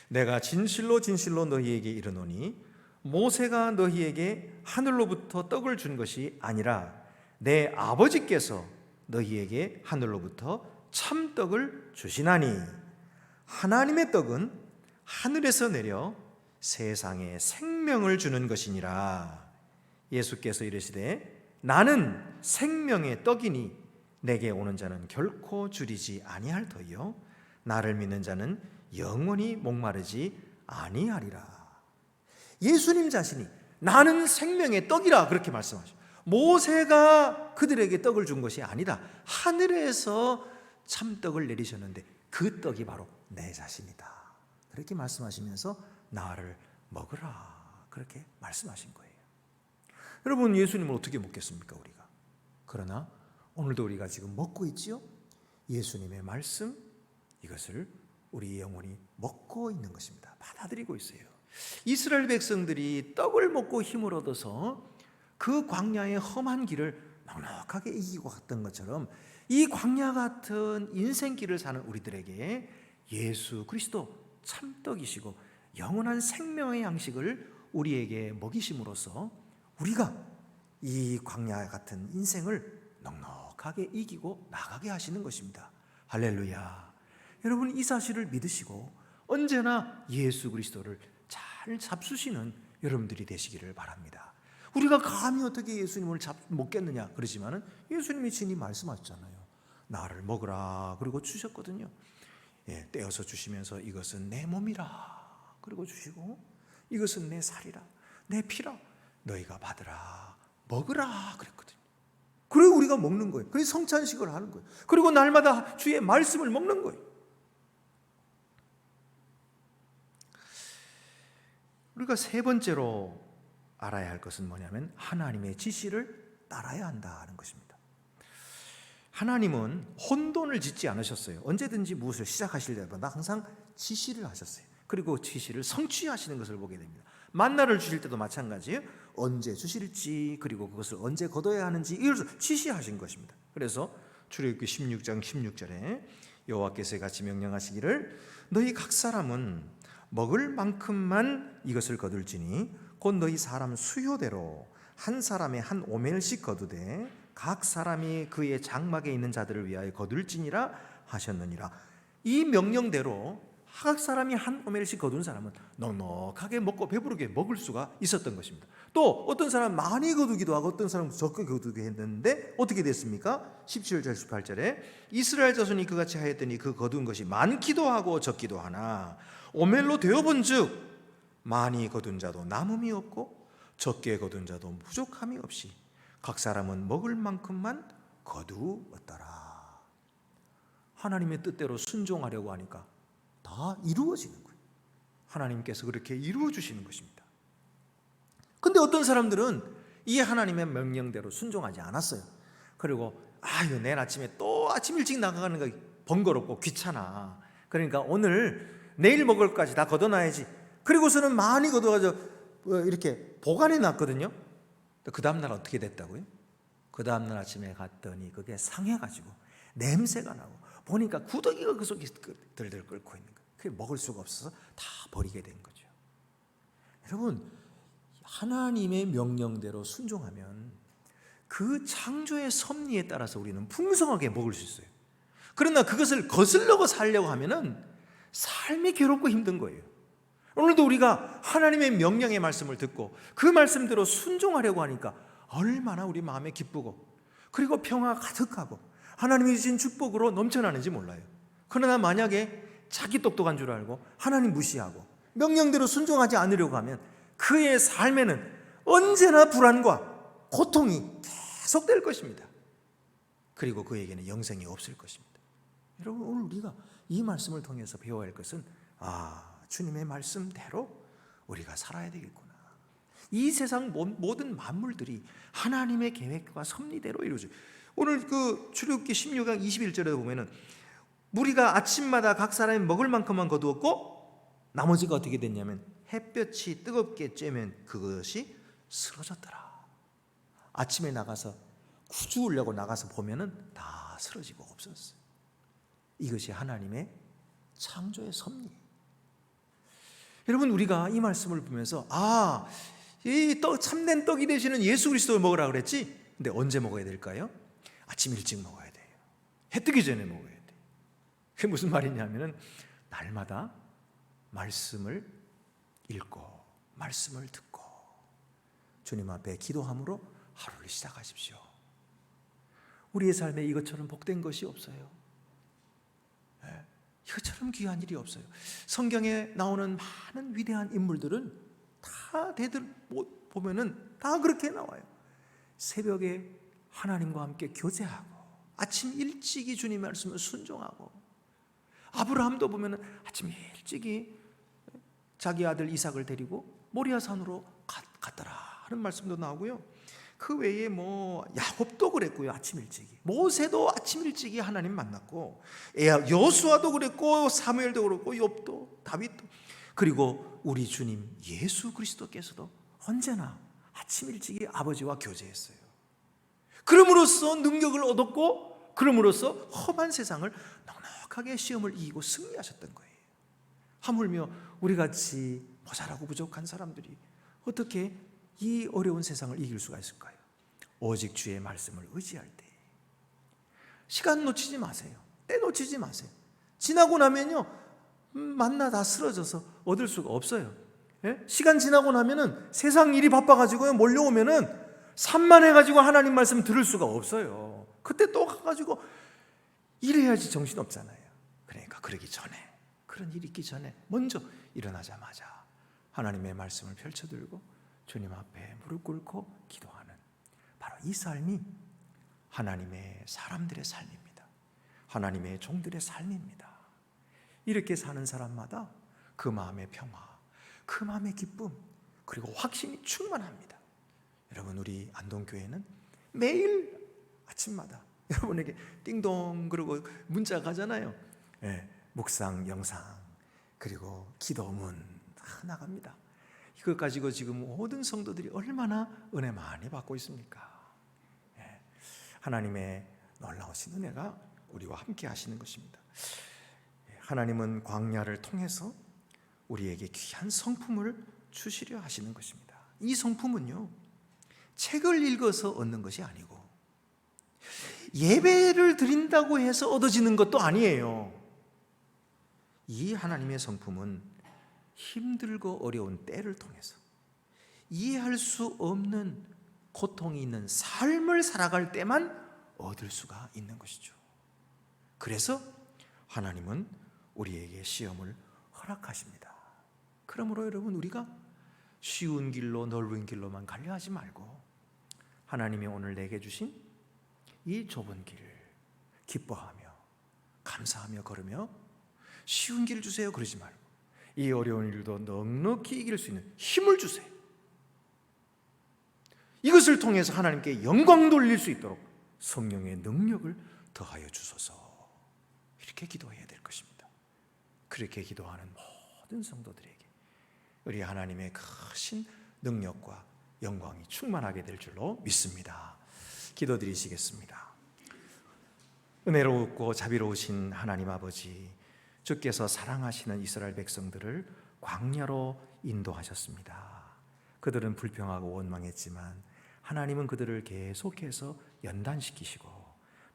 내가 진실로 진실로 너희에게 이르노니 모세가 너희에게 하늘로부터 떡을 준 것이 아니라 내 아버지께서 너희에게 하늘로부터 참떡을 주시나니 하나님의 떡은 하늘에서 내려 세상에 생명을 주는 것이니라. 예수께서 이르시되 나는 생명의 떡이니 내게 오는 자는 결코 줄이지 아니할 터이요 나를 믿는 자는 영원히 목마르지 아니하리라. 예수님 자신이 나는 생명의 떡이라 그렇게 말씀하셔요. 모세가 그들에게 떡을 준 것이 아니다. 하늘에서 참떡을 내리셨는데 그 떡이 바로 내 자신이다. 그렇게 말씀하시면서 나를 먹으라 그렇게 말씀하신 거예요. 여러분, 예수님을 어떻게 먹겠습니까 우리가? 그러나 오늘도 우리가 지금 먹고 있지요. 예수님의 말씀, 이것을 우리 영혼이 먹고 있는 것입니다. 받아들이고 있어요. 이스라엘 백성들이 떡을 먹고 힘을 얻어서 그 광야의 험한 길을 넉넉하게 이기고 갔던 것처럼 이 광야 같은 인생길을 사는 우리들에게 예수 그리스도 참떡이시고 영원한 생명의 양식을 우리에게 먹이심으로써 우리가 이 광야 같은 인생을 넉넉하게 이기고 나가게 하시는 것입니다. 할렐루야. 여러분, 이 사실을 믿으시고 언제나 예수 그리스도를 잘 잡수시는 여러분들이 되시기를 바랍니다. 우리가 감히 어떻게 예수님을 먹겠느냐 그러지만은 예수님이 친히 말씀하셨잖아요. 나를 먹으라 그리고 주셨거든요. 예, 떼어서 주시면서 이것은 내 몸이라 그리고 주시고 이것은 내 살이라 내 피라 너희가 받으라 먹으라 그랬거든요. 그리고 우리가 먹는 거예요. 그래서 성찬식을 하는 거예요. 그리고 날마다 주의 말씀을 먹는 거예요. 우리가 세 번째로 알아야 할 것은 뭐냐면 하나님의 지시를 따라야 한다는 것입니다. 하나님은 혼돈을 짓지 않으셨어요. 언제든지 무엇을 시작하실 때마다 항상 지시를 하셨어요. 그리고 지시를 성취하시는 것을 보게 됩니다. 만나를 주실 때도 마찬가지예요. 언제 주실지 그리고 그것을 언제 거둬야 하는지 이것을 지시하신 것입니다. 그래서 출애굽기 16장 16절에 여호와께서 같이 명령하시기를 너희 각 사람은 먹을 만큼만 이것을 거둘지니 곧 너희 사람 수요대로 한 사람의 한 오멜씩 거두되 각 사람이 그의 장막에 있는 자들을 위하여 거둘지니라 하셨느니라. 이 명령대로 각 사람이 한 오멜씩 거둔 사람은 넉넉하게 먹고 배부르게 먹을 수가 있었던 것입니다. 또 어떤 사람 많이 거두기도 하고 어떤 사람은 적게 거두게 했는데 어떻게 됐습니까? 17절 18절에 이스라엘 자손이 그같이 하였더니 그 거둔 것이 많기도 하고 적기도 하나 오멜로 되어본즉 많이 거둔 자도 남음이 없고 적게 거둔 자도 부족함이 없이 각 사람은 먹을 만큼만 거두었더라. 하나님의 뜻대로 순종하려고 하니까 다 이루어지는 거예요. 하나님께서 그렇게 이루어 주시는 것입니다. 근데 어떤 사람들은 이 하나님의 명령대로 순종하지 않았어요. 그리고 아유, 내일 아침에 또 아침 일찍 나가는 거 번거롭고 귀찮아. 그러니까 오늘 내일 먹을 것까지 다 걷어놔야지. 그리고서는 많이 걷어가지고 이렇게 보관해 놨거든요. 그 다음날 어떻게 됐다고요? 그 다음날 아침에 갔더니 그게 상해가지고 냄새가 나고 보니까 구더기가 그 속에 들들 끓고 있는 거예요. 그게 먹을 수가 없어서 다 버리게 된 거죠. 여러분, 하나님의 명령대로 순종하면 그 창조의 섭리에 따라서 우리는 풍성하게 먹을 수 있어요. 그러나 그것을 거슬러 살려고 하면은 삶이 괴롭고 힘든 거예요. 오늘도 우리가 하나님의 명령의 말씀을 듣고 그 말씀대로 순종하려고 하니까 얼마나 우리 마음에 기쁘고 그리고 평화가 가득하고 하나님이 주신 축복으로 넘쳐나는지 몰라요. 그러나 만약에 자기 똑똑한 줄 알고 하나님 무시하고 명령대로 순종하지 않으려고 하면 그의 삶에는 언제나 불안과 고통이 계속될 것입니다. 그리고 그에게는 영생이 없을 것입니다. 여러분, 오늘 우리가 이 말씀을 통해서 배워야 할 것은 주님의 말씀대로 우리가 살아야 되겠구나. 이 세상 모든 만물들이 하나님의 계획과 섭리대로 이루어져요. 오늘 그 출애굽기 16장 21절에 보면은 무리가 아침마다 각 사람이 먹을 만큼만 거두었고 나머지가 어떻게 됐냐면 햇볕이 뜨겁게 쬐면 그것이 쓰러졌더라. 아침에 나가서 구주우려고 나가서 보면은 다 쓰러지고 없었어요. 이것이 하나님의 창조의 섭리예요. 여러분, 우리가 이 말씀을 보면서 이 참된 떡이 되시는 예수 그리스도를 먹으라 그랬지. 근데 언제 먹어야 될까요? 아침 일찍 먹어야 돼요. 해 뜨기 전에 먹어야 돼요. 그게 무슨 말이냐면은 날마다 말씀을 읽고 말씀을 듣고 주님 앞에 기도함으로 하루를 시작하십시오. 우리의 삶에 이것처럼 복된 것이 없어요. 이것처럼 귀한 일이 없어요. 성경에 나오는 많은 위대한 인물들은 다 대들 보면은 다 그렇게 나와요. 새벽에 하나님과 함께 교제하고 아침 일찍이 주님의 말씀을 순종하고 아브라함도 보면은 아침 일찍이 자기 아들 이삭을 데리고 모리아산으로 갔더라 하는 말씀도 나오고요. 그 외에 뭐 야곱도 그랬고요, 아침 일찍이. 모세도 아침 일찍이 하나님 만났고, 여수아도 그랬고, 사무엘도 그랬고, 욥도, 다윗도, 그리고 우리 주님 예수 그리스도께서도 언제나 아침 일찍이 아버지와 교제했어요. 그럼으로써 능력을 얻었고, 그럼으로써 험한 세상을 넉넉하게 시험을 이기고 승리하셨던 거예요. 하물며 우리같이 모자라고 부족한 사람들이 어떻게 이 어려운 세상을 이길 수가 있을까요? 오직 주의 말씀을 의지할 때. 시간 놓치지 마세요. 때 놓치지 마세요. 지나고 나면요, 만나 다 쓰러져서 얻을 수가 없어요. 예? 시간 지나고 나면은 세상 일이 바빠가지고 몰려오면은 산만해가지고 하나님 말씀 들을 수가 없어요. 그때 또 가가지고 일해야지 정신 없잖아요. 그러니까 그러기 전에, 그런 일이 있기 전에 먼저 일어나자마자 하나님의 말씀을 펼쳐들고 주님 앞에 무릎 꿇고 기도하는 바로 이 삶이 하나님의 사람들의 삶입니다. 하나님의 종들의 삶입니다. 이렇게 사는 사람마다 그 마음의 평화, 그 마음의 기쁨, 그리고 확신이 충만합니다. 여러분, 우리 안동교회는 매일 아침마다 여러분에게 띵동 그러고 문자 가잖아요. 네, 묵상, 영상, 그리고 기도문 다 나갑니다. 이것 가지고 지금 모든 성도들이 얼마나 은혜 많이 받고 있습니까? 네, 하나님의 놀라우신 은혜가 우리와 함께 하시는 것입니다. 하나님은 광야를 통해서 우리에게 귀한 성품을 주시려 하시는 것입니다. 이 성품은요, 책을 읽어서 얻는 것이 아니고 예배를 드린다고 해서 얻어지는 것도 아니에요. 이 하나님의 성품은 힘들고 어려운 때를 통해서 이해할 수 없는 고통이 있는 삶을 살아갈 때만 얻을 수가 있는 것이죠. 그래서 하나님은 우리에게 시험을 허락하십니다. 그러므로 여러분, 우리가 쉬운 길로 넓은 길로만 가려 하지 말고 하나님이 오늘 내게 주신 이 좁은 길을 기뻐하며 감사하며 걸으며 쉬운 길을 주세요 그러지 말고 이 어려운 일도 넉넉히 이길 수 있는 힘을 주세요. 이것을 통해서 하나님께 영광 돌릴 수 있도록 성령의 능력을 더하여 주소서. 이렇게 기도해야 될 것입니다. 그렇게 기도하는 모든 성도들에게 우리 하나님의 크신 능력과 영광이 충만하게 될 줄로 믿습니다. 기도드리시겠습니다. 은혜롭고 자비로우신 하나님 아버지, 주께서 사랑하시는 이스라엘 백성들을 광야로 인도하셨습니다. 그들은 불평하고 원망했지만 하나님은 그들을 계속해서 연단시키시고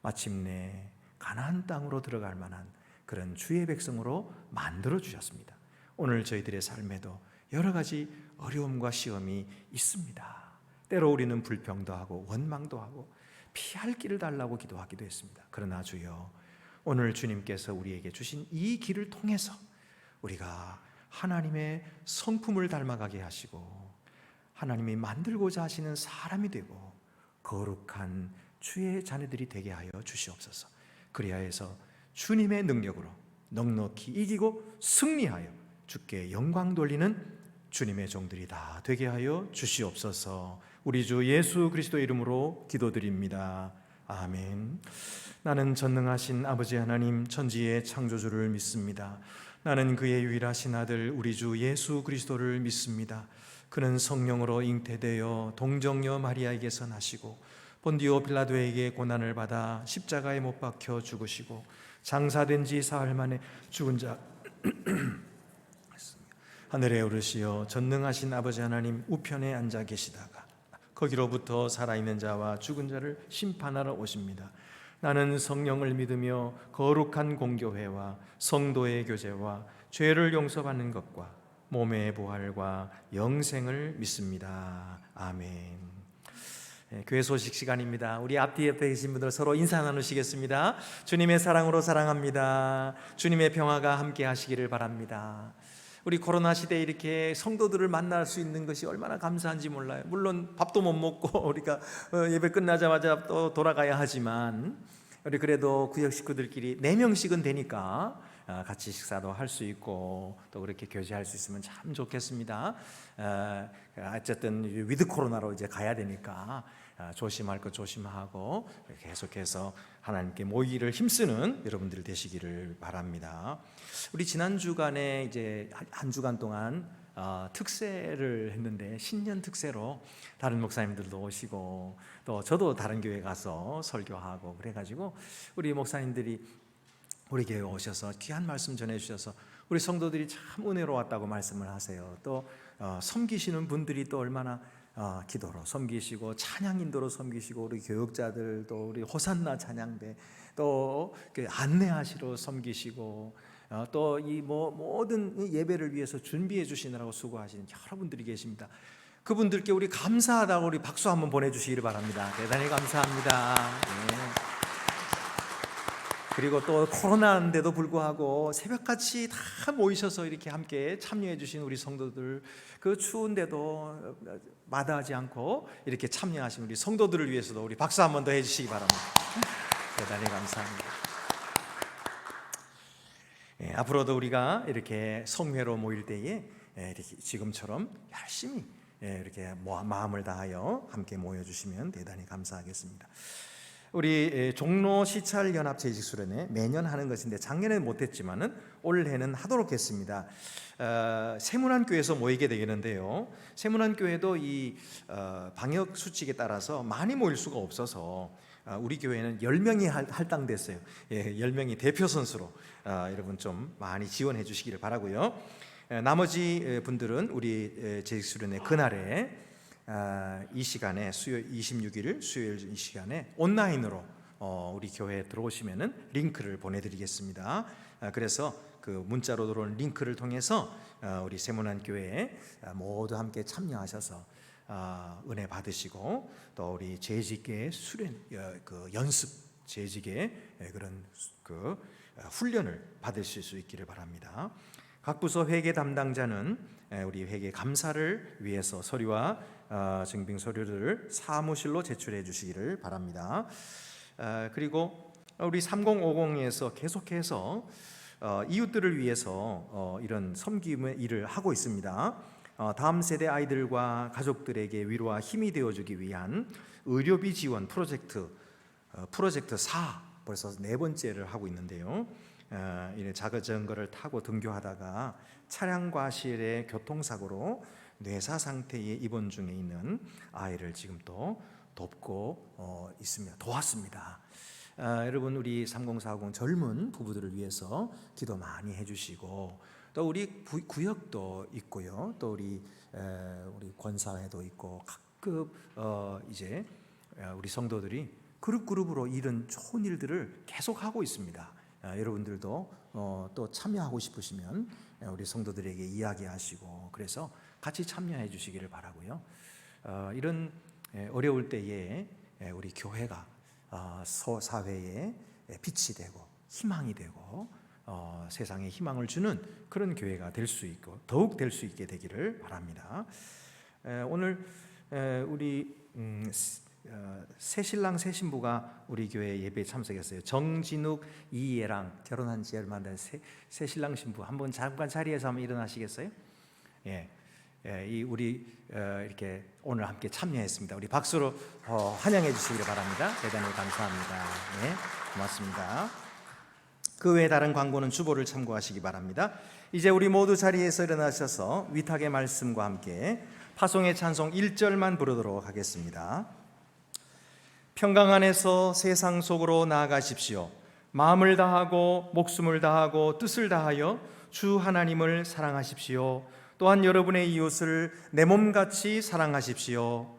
마침내 가나안 땅으로 들어갈 만한 그런 주의 백성으로 만들어 주셨습니다. 오늘 저희들의 삶에도 여러 가지 어려움과 시험이 있습니다. 때로 우리는 불평도 하고 원망도 하고 피할 길을 달라고 기도하기도 했습니다. 그러나 주여, 오늘 주님께서 우리에게 주신 이 길을 통해서 우리가 하나님의 성품을 닮아가게 하시고 하나님이 만들고자 하시는 사람이 되고 거룩한 주의 자녀들이 되게 하여 주시옵소서. 그리하여 해서 주님의 능력으로 넉넉히 이기고 승리하여 주께 영광 돌리는 주님의 종들이 다 되게 하여 주시옵소서. 우리 주 예수 그리스도의 이름으로 기도드립니다. 아멘. 나는 전능하신 아버지 하나님 천지의 창조주를 믿습니다. 나는 그의 유일하신 아들 우리 주 예수 그리스도를 믿습니다. 그는 성령으로 잉태되어 동정녀 마리아에게서 나시고 본디오 빌라도에게 고난을 받아 십자가에 못 박혀 죽으시고 장사된 지 사흘 만에 죽은 자 하늘에 오르시어 전능하신 아버지 하나님 우편에 앉아 계시다가 거기로부터 살아있는 자와 죽은 자를 심판하러 오십니다. 나는 성령을 믿으며 거룩한 공교회와 성도의 교제와 죄를 용서받는 것과 몸의 부활과 영생을 믿습니다. 아멘. 교회 소식 시간입니다. 우리 앞뒤 옆에 계신 분들 서로 인사 나누시겠습니다. 주님의 사랑으로 사랑합니다. 주님의 평화가 함께 하시기를 바랍니다. 우리 코로나 시대에 이렇게 성도들을 만날 수 있는 것이 얼마나 감사한지 몰라요. 물론 밥도 못 먹고 우리가 예배 끝나자마자 또 돌아가야 하지만 우리 그래도 구역 식구들끼리 4명씩은 되니까 같이 식사도 할 수 있고 또 그렇게 교제할 수 있으면 참 좋겠습니다. 어쨌든 위드 코로나로 이제 가야 되니까 조심할 것 조심하고 계속해서 하나님께 모이기를 힘쓰는 여러분들 되시기를 바랍니다. 우리 지난 주간에 이제 한 주간 동안 특세를 했는데 신년 특세로 다른 목사님들도 오시고 또 저도 다른 교회 가서 설교하고 그래가지고 우리 목사님들이 우리 교회에 오셔서 귀한 말씀 전해주셔서 우리 성도들이 참 은혜로웠다고 말씀을 하세요. 또 섬기시는 분들이 또 얼마나 기도로 섬기시고 찬양 인도로 섬기시고 우리 교육자들 또 우리 호산나 찬양대 또 안내하시러 섬기시고 또 이 모든 예배를 위해서 준비해 주시느라고 수고하시는 여러분들이 계십니다. 그분들께 우리 감사하다고 우리 박수 한번 보내주시기를 바랍니다. 대단히 감사합니다. 네. 그리고 또 코로나인데도 불구하고 새벽같이 다 모이셔서 이렇게 함께 참여해 주신 우리 성도들, 그 추운데도 마다하지 않고 이렇게 참여하신 우리 성도들을 위해서도 우리 박수 한번 더 해주시기 바랍니다. 대단히 감사합니다. 앞으로도 우리가 이렇게 성회로 모일 때에 이렇게 지금처럼 열심히 이렇게 마음을 다하여 함께 모여주시면 대단히 감사하겠습니다. 우리 종로 시찰 연합 재직 수련회 매년 하는 것인데 작년에는 못했지만은 올해는 하도록 했습니다. 세문안교회에서 모이게 되겠는데요. 세문안교회도 이 방역 수칙에 따라서 많이 모일 수가 없어서 우리 교회는 10명이 할당됐어요. 10명이 대표 선수로 여러분 좀 많이 지원해 주시기를 바라고요. 나머지 분들은 우리 재직 수련회 그날에 이 시간에 수요일 26일 수요일 이 시간에 온라인으로 우리 교회에 들어오시면은 링크를 보내드리겠습니다. 그래서 그 문자로 들어온 링크를 통해서 우리 세문안 교회에 모두 함께 참여하셔서 은혜 받으시고 또 우리 재직의 수련 그 연습 재직의 그런 그 훈련을 받으실 수 있기를 바랍니다. 각 부서 회계 담당자는 우리 회계 감사를 위해서 서류와 증빙 서류를 사무실로 제출해 주시기를 바랍니다. 그리고 우리 3050에서 계속해서 이웃들을 위해서 이런 섬김의 일을 하고 있습니다. 다음 세대 아이들과 가족들에게 위로와 힘이 되어주기 위한 의료비 지원 프로젝트 4 벌써 4번째를 하고 있는데요. 자전거를 타고 등교하다가 차량 과실의 교통사고로 뇌사 상태에 입원 중에 있는 아이를 지금 또 돕고 있습니다. 도왔습니다. 여러분 우리 3040 젊은 부부들을 위해서 기도 많이 해주시고 또 우리 구역도 있고요. 또 우리 권사회도 있고 각급 이제 우리 성도들이 그룹으로 이런 좋은 일들을 계속 하고 있습니다. 여러분들도 또 참여하고 싶으시면 우리 성도들에게 이야기하시고 그래서 같이 참여해 주시기를 바라고요. 이런 어려울 때에 우리 교회가 사회에 빛이 되고 희망이 되고 세상에 희망을 주는 그런 교회가 될 수 있고 더욱 될 수 있게 되기를 바랍니다. 오늘 우리 새신랑 새신부가 우리 교회 예배에 참석했어요. 정진욱 이예랑 결혼한 지 얼마 안 된 새신랑 신부 한번 잠깐 자리에서 한번 일어나시겠어요? 이 우리 이렇게 오늘 함께 참여했습니다. 우리 박수로 환영해 주시기를 바랍니다. 대단히 감사합니다. 네, 고맙습니다. 그 외에 다른 광고는 주보를 참고하시기 바랍니다. 이제 우리 모두 자리에서 일어나셔서 위탁의 말씀과 함께 파송의 찬송 1절만 부르도록 하겠습니다. 평강 안에서 세상 속으로 나아가십시오. 마음을 다하고 목숨을 다하고 뜻을 다하여 주 하나님을 사랑하십시오. 또한 여러분의 이웃을 내 몸같이 사랑하십시오.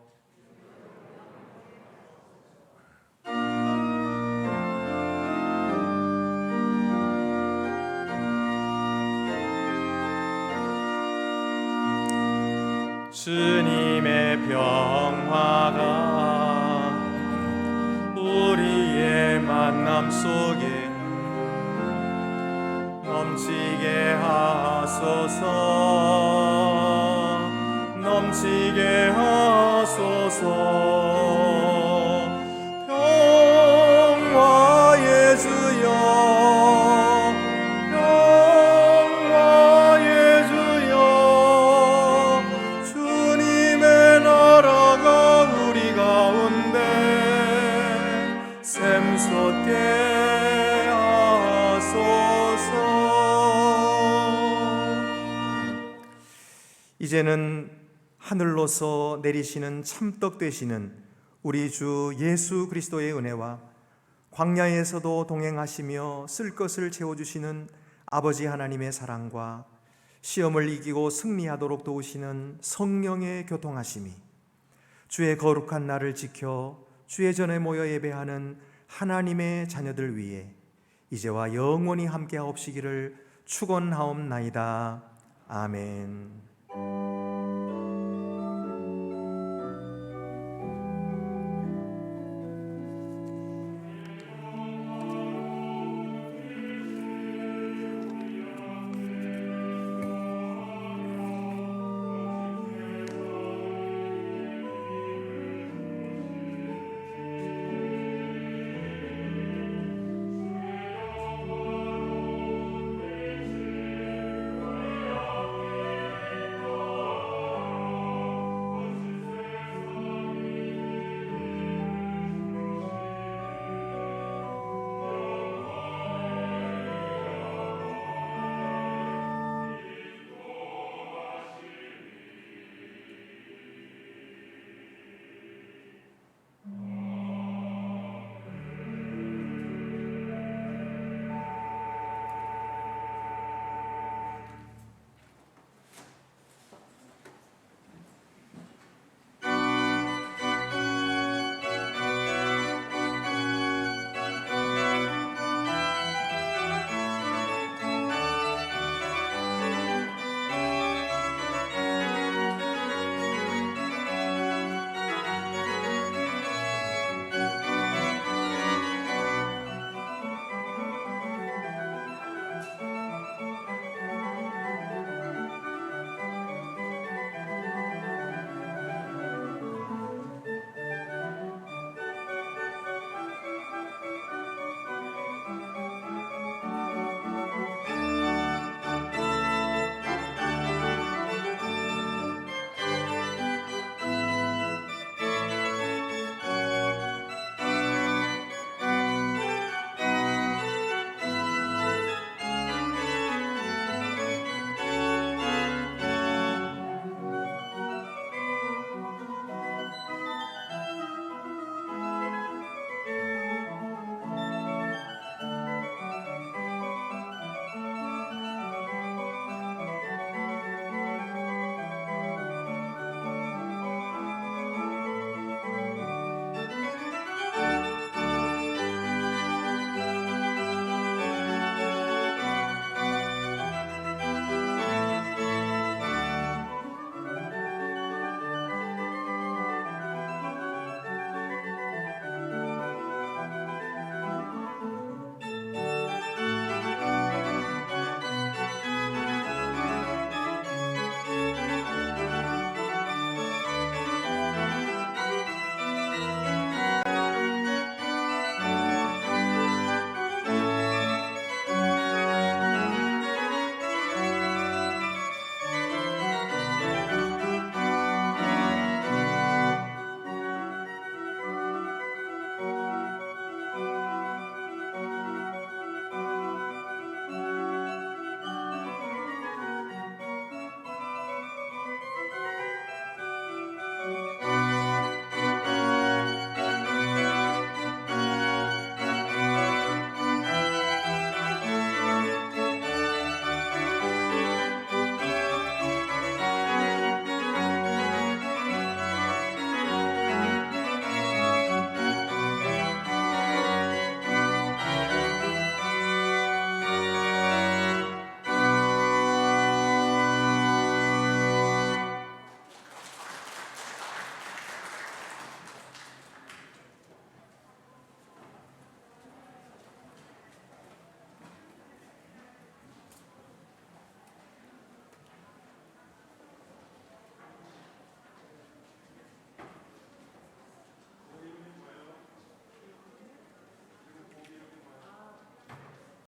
주님의 평화가 우리의 만남 속에 넘치게 하소서. 넘치게 하소서. 평화의 주여, 이제는 하늘로서 내리시는 참떡 되시는 우리 주 예수 그리스도의 은혜와 광야에서도 동행하시며 쓸 것을 채워주시는 아버지 하나님의 사랑과 시험을 이기고 승리하도록 도우시는 성령의 교통하심이 주의 거룩한 날을 지켜 주의 전에 모여 예배하는 하나님의 자녀들 위해 이제와 영원히 함께하옵시기를 축원하옵나이다. 아멘.